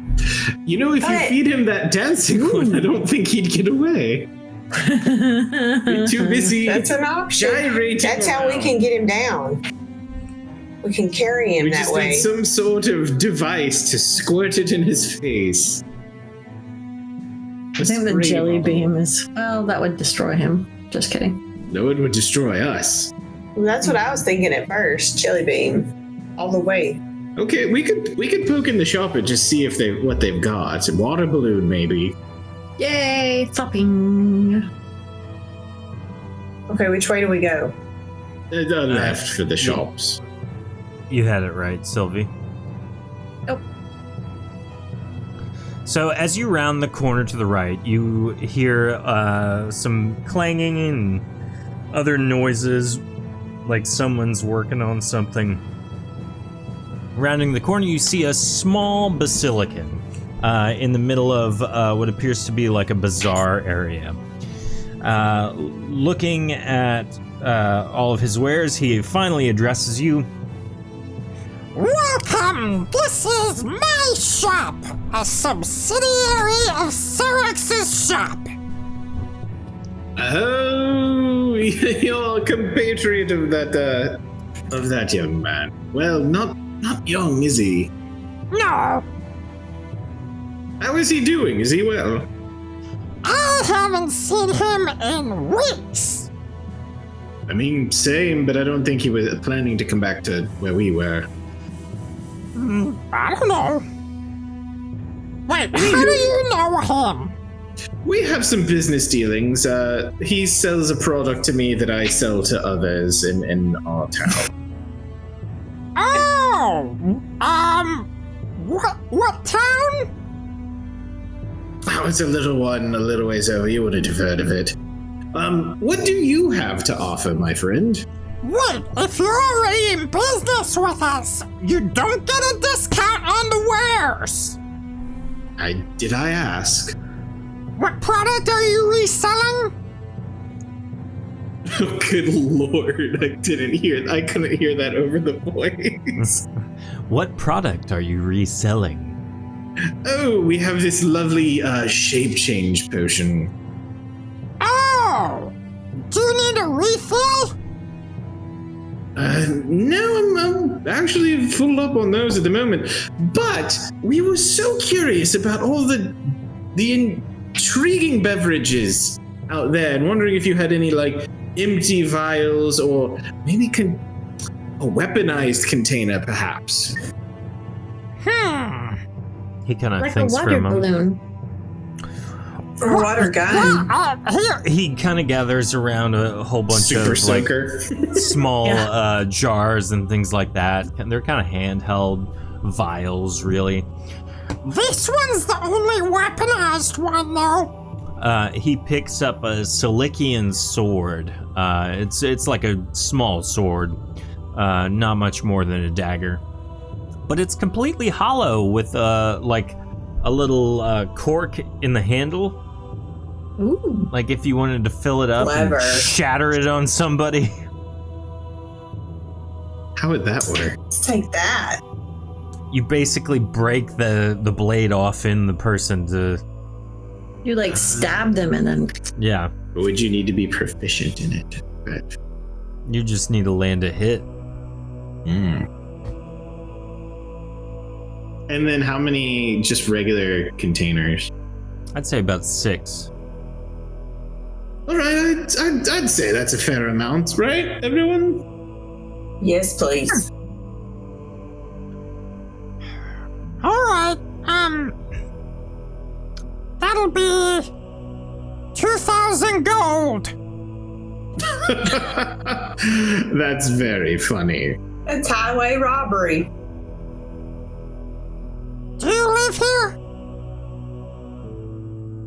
You know, if you But- feed him that dancing one, I don't think he'd get away. You're too busy That's an option. gyrating. That's how we around. can get him down. We can carry him We that just way. need some sort of device to squirt it in his face. I think the jelly beam is, well, that would destroy him. Just kidding. No, it would destroy us. That's what I was thinking at first. Jelly beam, all the way. Okay, we could poke in the shop and just see if what they've got. A water balloon, maybe. Yay, shopping. Okay, which way do we go? The left for the shops. You had it right, Sylvie. Nope. So as you round the corner to the right, you hear some clanging and other noises, like someone's working on something. Rounding the corner, you see a small basilican in the middle of what appears to be like a bazaar area. Looking at all of his wares, he finally addresses you. Welcome! This is my shop, a subsidiary of Cyrix's shop. Oh, you're a compatriot of that young man. Well, not young, is he? No, How is he doing? Is he well? I haven't seen him in weeks. I mean, same, but I don't think he was planning to come back to where we were. I don't know. Wait, how do you know him? We have some business dealings. He sells a product to me that I sell to others in our town. Oh, what town? Oh, it's a little one, a little ways over. You wouldn't have heard of it. What do you have to offer, my friend? Wait, if you're already in business with us, you don't get a discount on the wares. Did I ask? What product are you reselling? Oh, good lord! I couldn't hear that over the voice. What product are you reselling? Oh, we have this lovely shape change potion. Oh, Do you need a refill? No, I'm actually full up on those at the moment. But we were so curious about all the intriguing beverages out there, and wondering if you had any like empty vials or maybe a weaponized container, perhaps. He kind of Like a thinks for water a moment. balloon. For a water gun. Here, He kind of gathers around a whole bunch Super of soaker. like small jars and things like that. They're kind of handheld vials, really. this one's the only weaponized one, though. He picks up a Silikian sword. It's like a small sword, not much more than a dagger, but it's completely hollow with like a little cork in the handle. Ooh. Like if you wanted to fill it up Clever. and shatter it on somebody. How would that work? Let's take that. You basically break the blade off in the person to, You like stab them and then yeah. Or would you need to be proficient in it? Right. You just need to land a hit. And then how many just regular containers? I'd say about 6. All right, I'd say that's a fair amount, right, everyone? Yes, please. All right, that'll be 2,000 gold. That's very funny. It's highway robbery. Do you live here?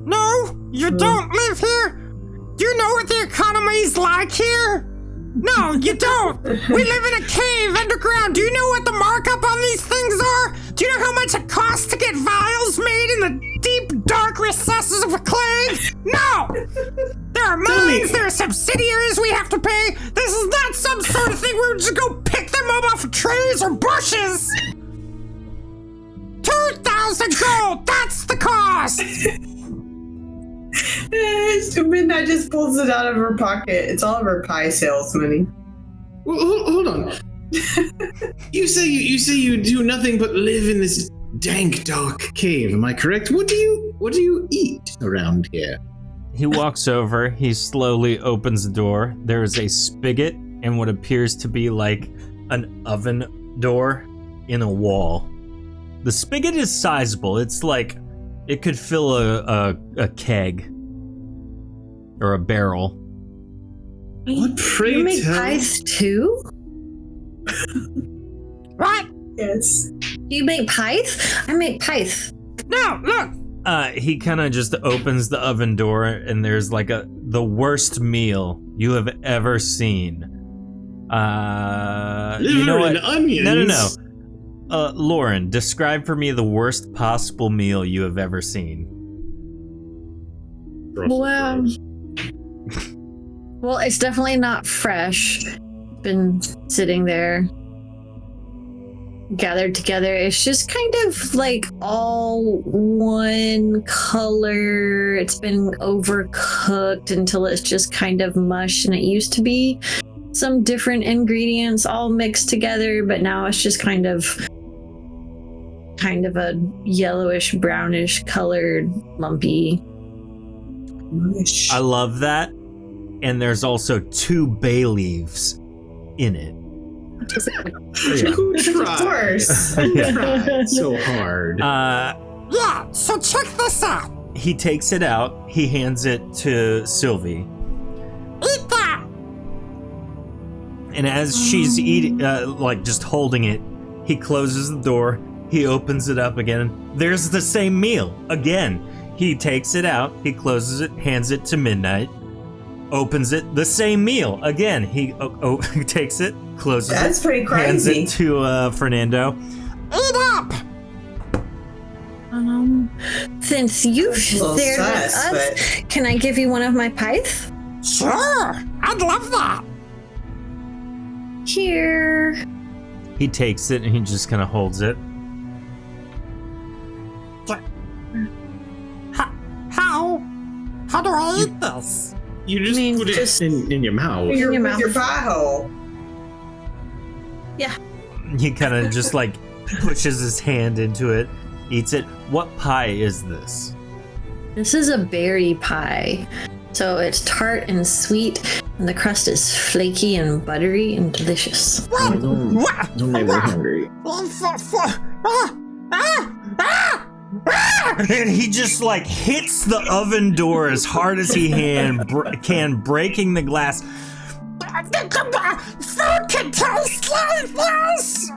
No, you don't live here? Do you know what the economy's like here? No, you don't. We live in a cave underground. Do you know what the markup on these things are? Do you know how much it costs to get vials made in the deep, dark recesses of a Claeg? No! There are mines, there are subsidiaries we have to pay. This is not some sort of thing where we just go pick them up off of trees or bushes. 2,000 gold, that's the cost! Midnight just pulls it out of her pocket. It's all of her pie sales money. Well, hold on. you say you do nothing but live in this dank, dark cave. Am I correct? What do you eat around here? He walks over, he slowly opens the door. There is a spigot and what appears to be like an oven door in a wall. The spigot is sizable. It's like it could fill a keg or a barrel. What pray you make tell? pies too? What? Yes. Do you make pies? I make pies. No, look. He kind of just opens the oven door and there's like the worst meal you have ever seen. Liver You know what? and onions. No. Lauren, describe for me the worst possible meal you have ever seen. Well, it's definitely not fresh. Been sitting there, gathered together. It's just kind of like all one color. It's been overcooked until it's just kind of mush, and it used to be some different ingredients all mixed together, but now it's just kind of a yellowish brownish colored lumpy. I love that. And there's also 2 bay leaves in it. Who tried? Of course. Who tried so hard? Yeah, so check this out. He takes it out. He hands it to Sylvie. Eat that. And as she's eating, like just holding it, he closes the door. He opens it up again. There's the same meal again. He takes it out. He closes it, hands it to Midnight. Opens it, the same meal again. He takes it, closes That's it, pretty hands crazy. it to Fernando. Eat up. Since you've That's a little shared with sus, us, can I give you one of my pies? Sure, I'd love that. Here. He takes it and he just kind of holds it. How do I eat this? You just put it in your mouth. Your mouth. Your pie hole. Yeah. He kind of just like pushes his hand into it, eats it. What pie is this? This is a berry pie. So it's tart and sweet, and the crust is flaky and buttery and delicious. Don't make me hungry. And he just like hits the oven door as hard as he can, breaking the glass. Food can taste like this!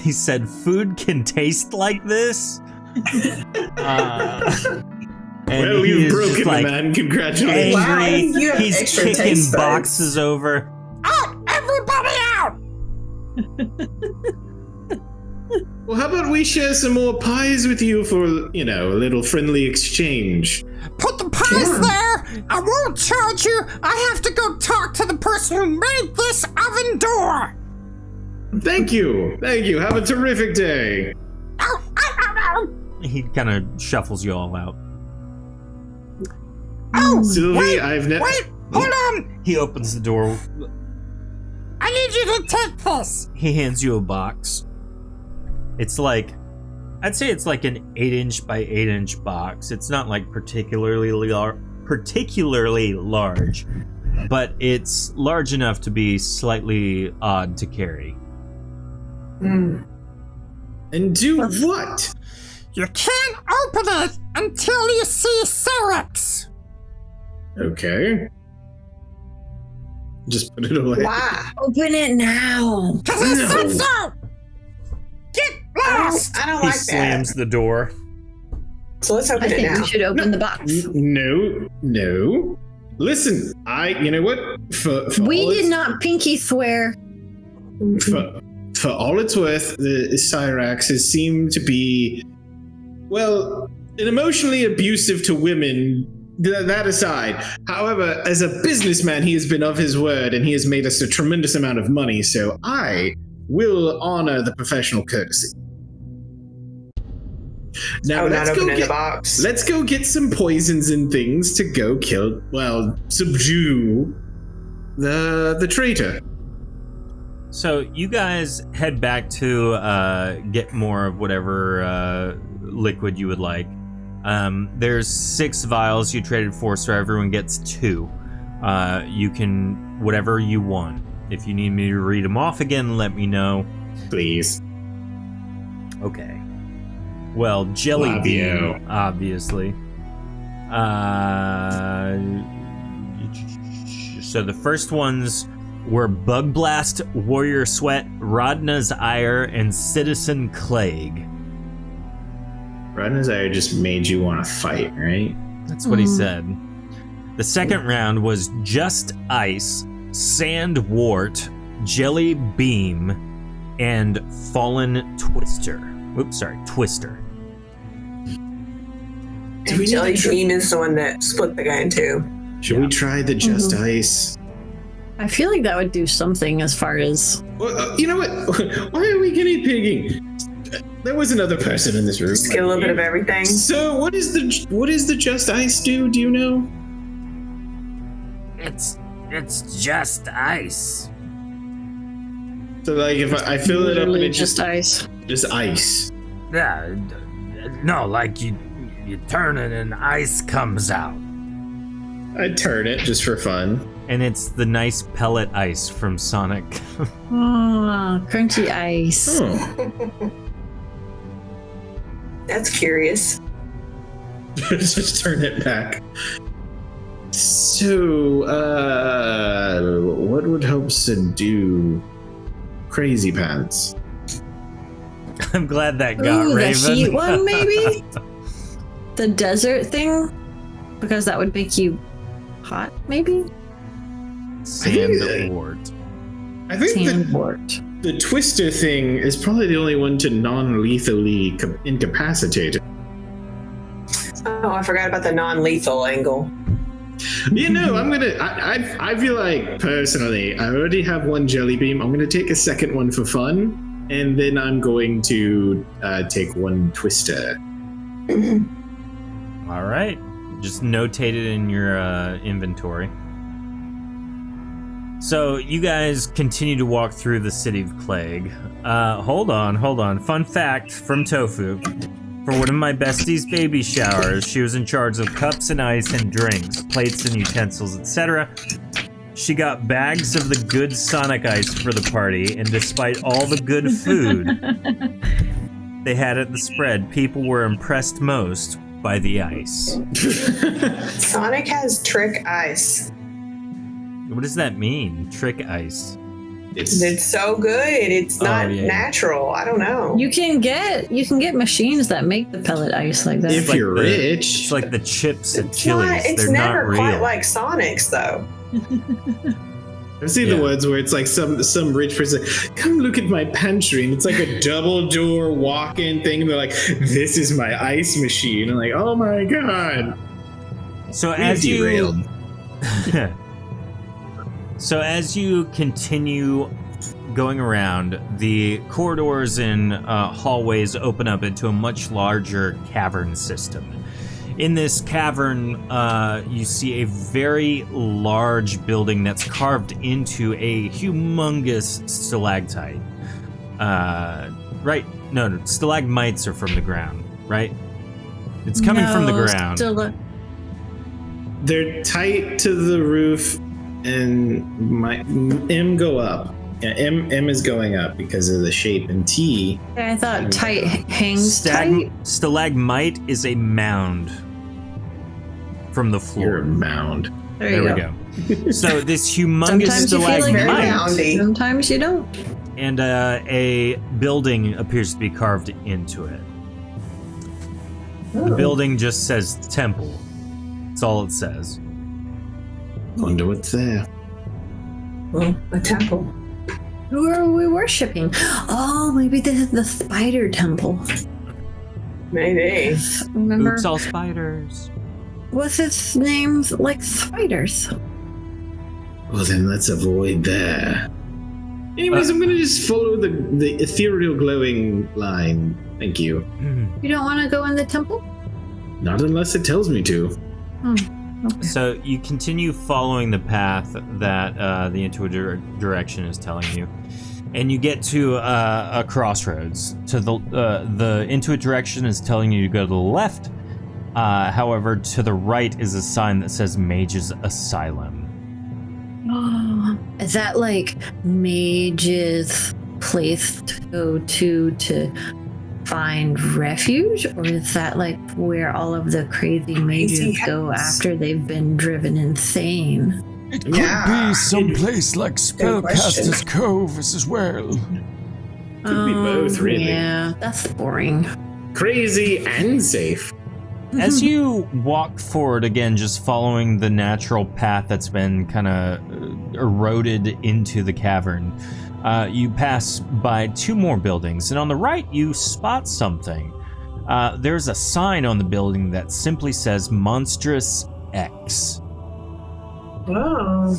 He said food can taste like this? Well, you've broken the man. Congratulations. Angry. Wow, you have He's extra kicking taste buds. boxes over. Out! Everybody out! Well, how about we share some more pies with you for, a little friendly exchange? Put the pies there! I won't charge you! I have to go talk to the person who made this oven door! Thank you. Have a terrific day. Ow, ow, ow, ow. He kind of shuffles you all out. Oh, Sylvie, wait, I've never... wait, hold on! He opens the door. I need you to take this! He hands you a box. It's like, I'd say it's like an 8-inch by 8-inch box. It's not like particularly large, but it's large enough to be slightly odd to carry. And do what? You can't open it until you see Syrinx! Okay. Just put it away. Why? Open it now. Cause I said so! Get lost! I don't He like that. slams the door. So let's I open it think now. we should open the box. No. Listen, you know what? For We all did it's- not pinky swear. For all it's worth, the Cyraxes seem to be, well, emotionally abusive to women. That aside, however, as a businessman, he has been of his word, and he has made us a tremendous amount of money. So I will honor the professional courtesy. Now not opening the box. Let's go get some poisons and things to go subdue the traitor. So you guys head back to get more of whatever liquid you would like. There's 6 vials you traded for, so everyone gets 2. You can, whatever you want. If you need me to read them off again, let me know. Please. Okay. Well, Jelly Love Bean, you. obviously. So the first ones were Bug Blast, Warrior Sweat, Rodna's Ire, and Citizen Claeg. Rodna's Ire just made you want to fight, right? That's what he said. The second round was Just Ice, Sand Wart, Jelly Beam, and Fallen Twister. Twister. Do we Jelly need to Bean is the one that split the guy in two. Should we try the Just Ice? I feel like that would do something as far as. Well, you know what? Why are we guinea pigging? There was another person in this room. Just get a little bit of everything. So, what is the Just Ice do? Do you know? It's just ice. So, like, if I fill it up and Literally it's just ice. just ice. Yeah, no, like you turn it and ice comes out. I'd turn it just for fun. And it's the nice pellet ice from Sonic. Oh, crunchy ice. Oh. That's curious. Just turn it back. So, what would help subdue Crazy Pants? I'm glad that got Ooh, Raven. the heat one, maybe? The desert thing? Because that would make you hot, maybe? Sand Wart. I think Sandwort. the Twister thing is probably the only one to non-lethally incapacitate it. Oh, I forgot about the non-lethal angle. You know, I feel like, personally, I already have one Jelly Beam. I'm gonna take a second one for fun, and then I'm going to take one Twister. All right. Just notate it in your inventory. So you guys continue to walk through the city of Claeg. Hold on. Fun fact from Tofu. For one of my bestie's baby showers, she was in charge of cups and ice and drinks, plates and utensils, etc. She got bags of the good Sonic ice for the party, and despite all the good food they had at the spread, people were impressed most by the ice. Sonic has trick ice. What does that mean? Trick ice. It's so good. It's not natural. I don't know. You can get machines that make the pellet ice like that. If like you're rich. It's like the chips at It's Chili's. not, it's They're never not quite real. like Sonic's though. I've seen the ones where it's like some rich person, come look at my pantry, and it's like a double door walk-in thing, and they're like, this is my ice machine. I'm like, oh my god. So as you continue going around, the corridors and hallways open up into a much larger cavern system. In this cavern, you see a very large building that's carved into a humongous stalactite. Right? No, stalagmites are from the ground, right? It's coming from the ground. They're tight to the roof, and my M go up. Yeah, M is going up because of the shape, and T. I thought tight hangs tight. Stalagmite is a mound from the floor. You're a mound. There we go. So this humongous Sometimes you feel like stalagmite, sometimes you don't. and a building appears to be carved into it. The building just says temple. That's all it says. Wonder what's there. Well, a temple. Who are we worshipping? Oh, maybe the spider temple. Maybe. Remember? Oops, all spiders. What's its name? Like spiders. Well, then let's avoid there. Anyways, I'm gonna just follow the ethereal glowing line. Thank you. You don't want to go in the temple? Not unless it tells me to. Okay. So you continue following the path that the intuitive direction is telling you, and you get to a crossroads. To the intuitive direction is telling you to go to the left. However, to the right is a sign that says Mage's Asylum. Oh, is that like mage's place to go to find refuge, or is that like where all of the crazy mages go after they've been driven insane? It could be someplace like Spellcaster's Cove as well. Could be both, really. Yeah, that's boring. Crazy and safe. As you walk forward again, just following the natural path that's been kind of eroded into the cavern, you pass by two more buildings, and on the right you spot something. There's a sign on the building that simply says Monstrous X. Oh,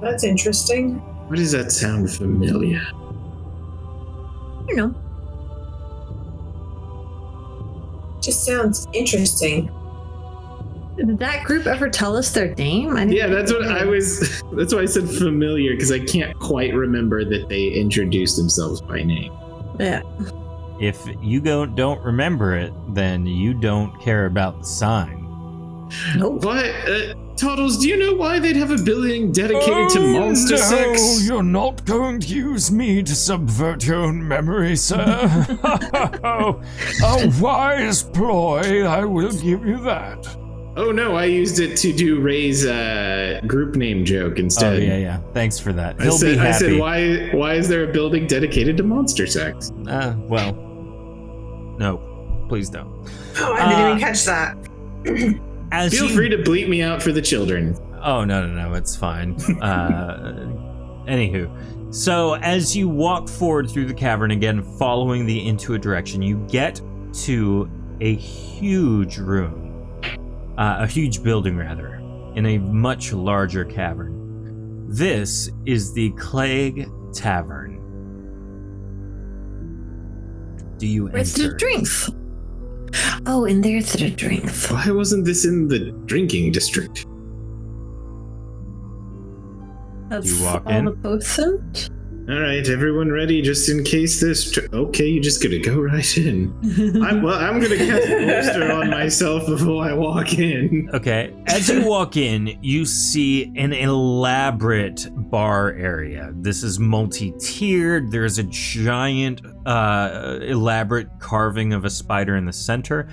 that's interesting. Why does that sound familiar? You know. Just sounds interesting. Did that group ever tell us their name? Yeah, that's what I was. That's why I said familiar, because I can't quite remember that they introduced themselves by name. Yeah. If you don't remember it, then you don't care about the sign. Nope. What? Toddles, do you know why they'd have a building dedicated to monster sex? No, you're not going to use me to subvert your own memory, sir. A wise ploy, I will give you that. Oh no, I used it to do Ray's group name joke instead. Oh yeah. Thanks for that. I He'll be happy. said, why is there a building dedicated to monster sex? Well, no, please don't. Oh, I didn't even catch that. Feel free to bleep me out for the children. Oh, no, it's fine. Anywho, so as you walk forward through the cavern again, following the intuitive direction, you get to a huge room, a huge building rather, in a much larger cavern. This is the Claeg Tavern. Do you Where's the enter? drinks? Oh, and there's the drinks. Why wasn't this in the drinking district? That's You walk all in? the potions. All right, everyone ready, just in case this. Okay, you're just gonna go right in. I'm gonna cast a poster on myself before I walk in. Okay. As you walk in, you see an elaborate bar area. This is multi-tiered. There's a giant, elaborate carving of a spider in the center.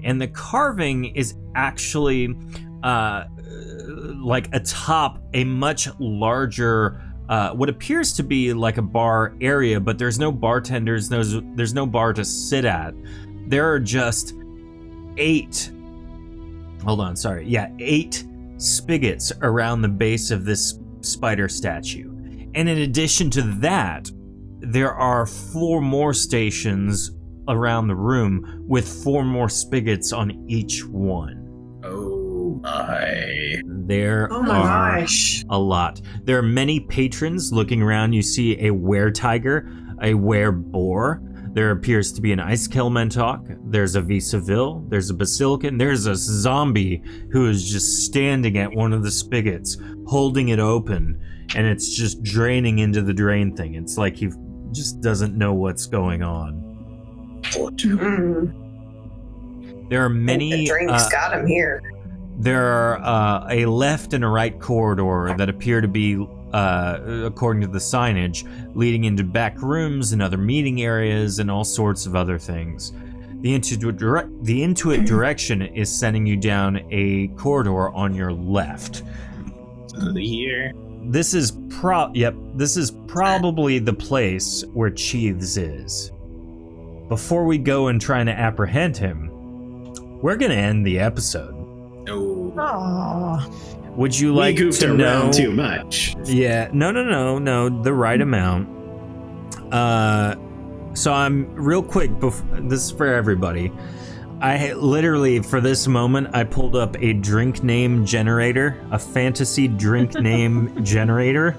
And the carving is actually like atop a much larger, what appears to be like a bar area, but there's no bartenders, there's no bar to sit at. There are just 8 spigots around the base of this spider statue. And in addition to that, there are 4 more stations around the room with 4 more spigots on each one. Oh my. There Oh my are gosh. a lot. There are many patrons looking around. You see a were-tiger, a were-boar. There appears to be an ice Kelmentok. There's a Visaville. There's a Basilican. There's a zombie who is just standing at one of the spigots, holding it open, and it's just draining into the drain thing. It's like he just doesn't know what's going on. Mm. There are The many... drinks got him here. There are a left and a right corridor that appear to be, according to the signage, leading into back rooms and other meeting areas and all sorts of other things. The Intuit direction is sending you down a corridor on your left. Here. This is probably the place where Cheeves is. Before we go and try to apprehend him, we're gonna end the episode. Oh. Aww. Would you like we goofed to know? around too much. Yeah, no, the right amount. So I'm real quick. This is for everybody. I literally, for this moment, I pulled up a drink name generator, a fantasy drink name generator.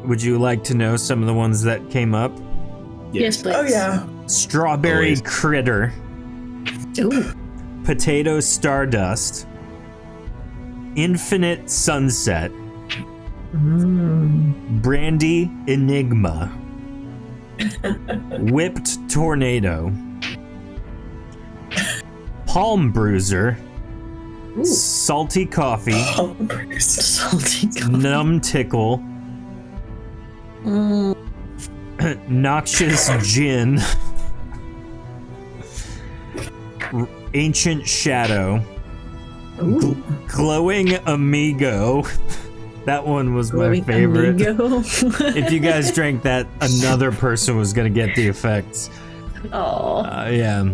Would you like to know some of the ones that came up? Yes, please. Oh yeah. Strawberry Always. Critter, Ooh. Potato Stardust, Infinite Sunset, Brandy Enigma, Whipped Tornado, Palm Bruiser, Salty Coffee, Salty. Numb Tickle, Mm. Noxious Gin, Ancient Shadow, Glowing Amigo. That one was my favorite. If you guys drank that, another person was going to get the effects. Oh. Yeah.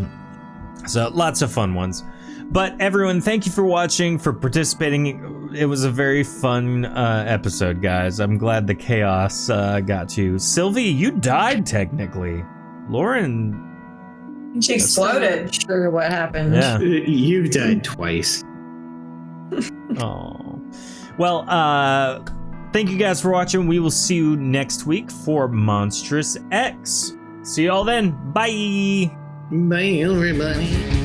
So lots of fun ones. But everyone, thank you for watching, for participating. It was a very fun episode, guys. I'm glad the chaos got you. Sylvie, you died technically. Lauren... She exploded. Not sure what happened. Yeah. You've died twice. Oh. Well, thank you guys for watching. We will see you next week for Monstrous X. See y'all then. Bye. Bye, everybody.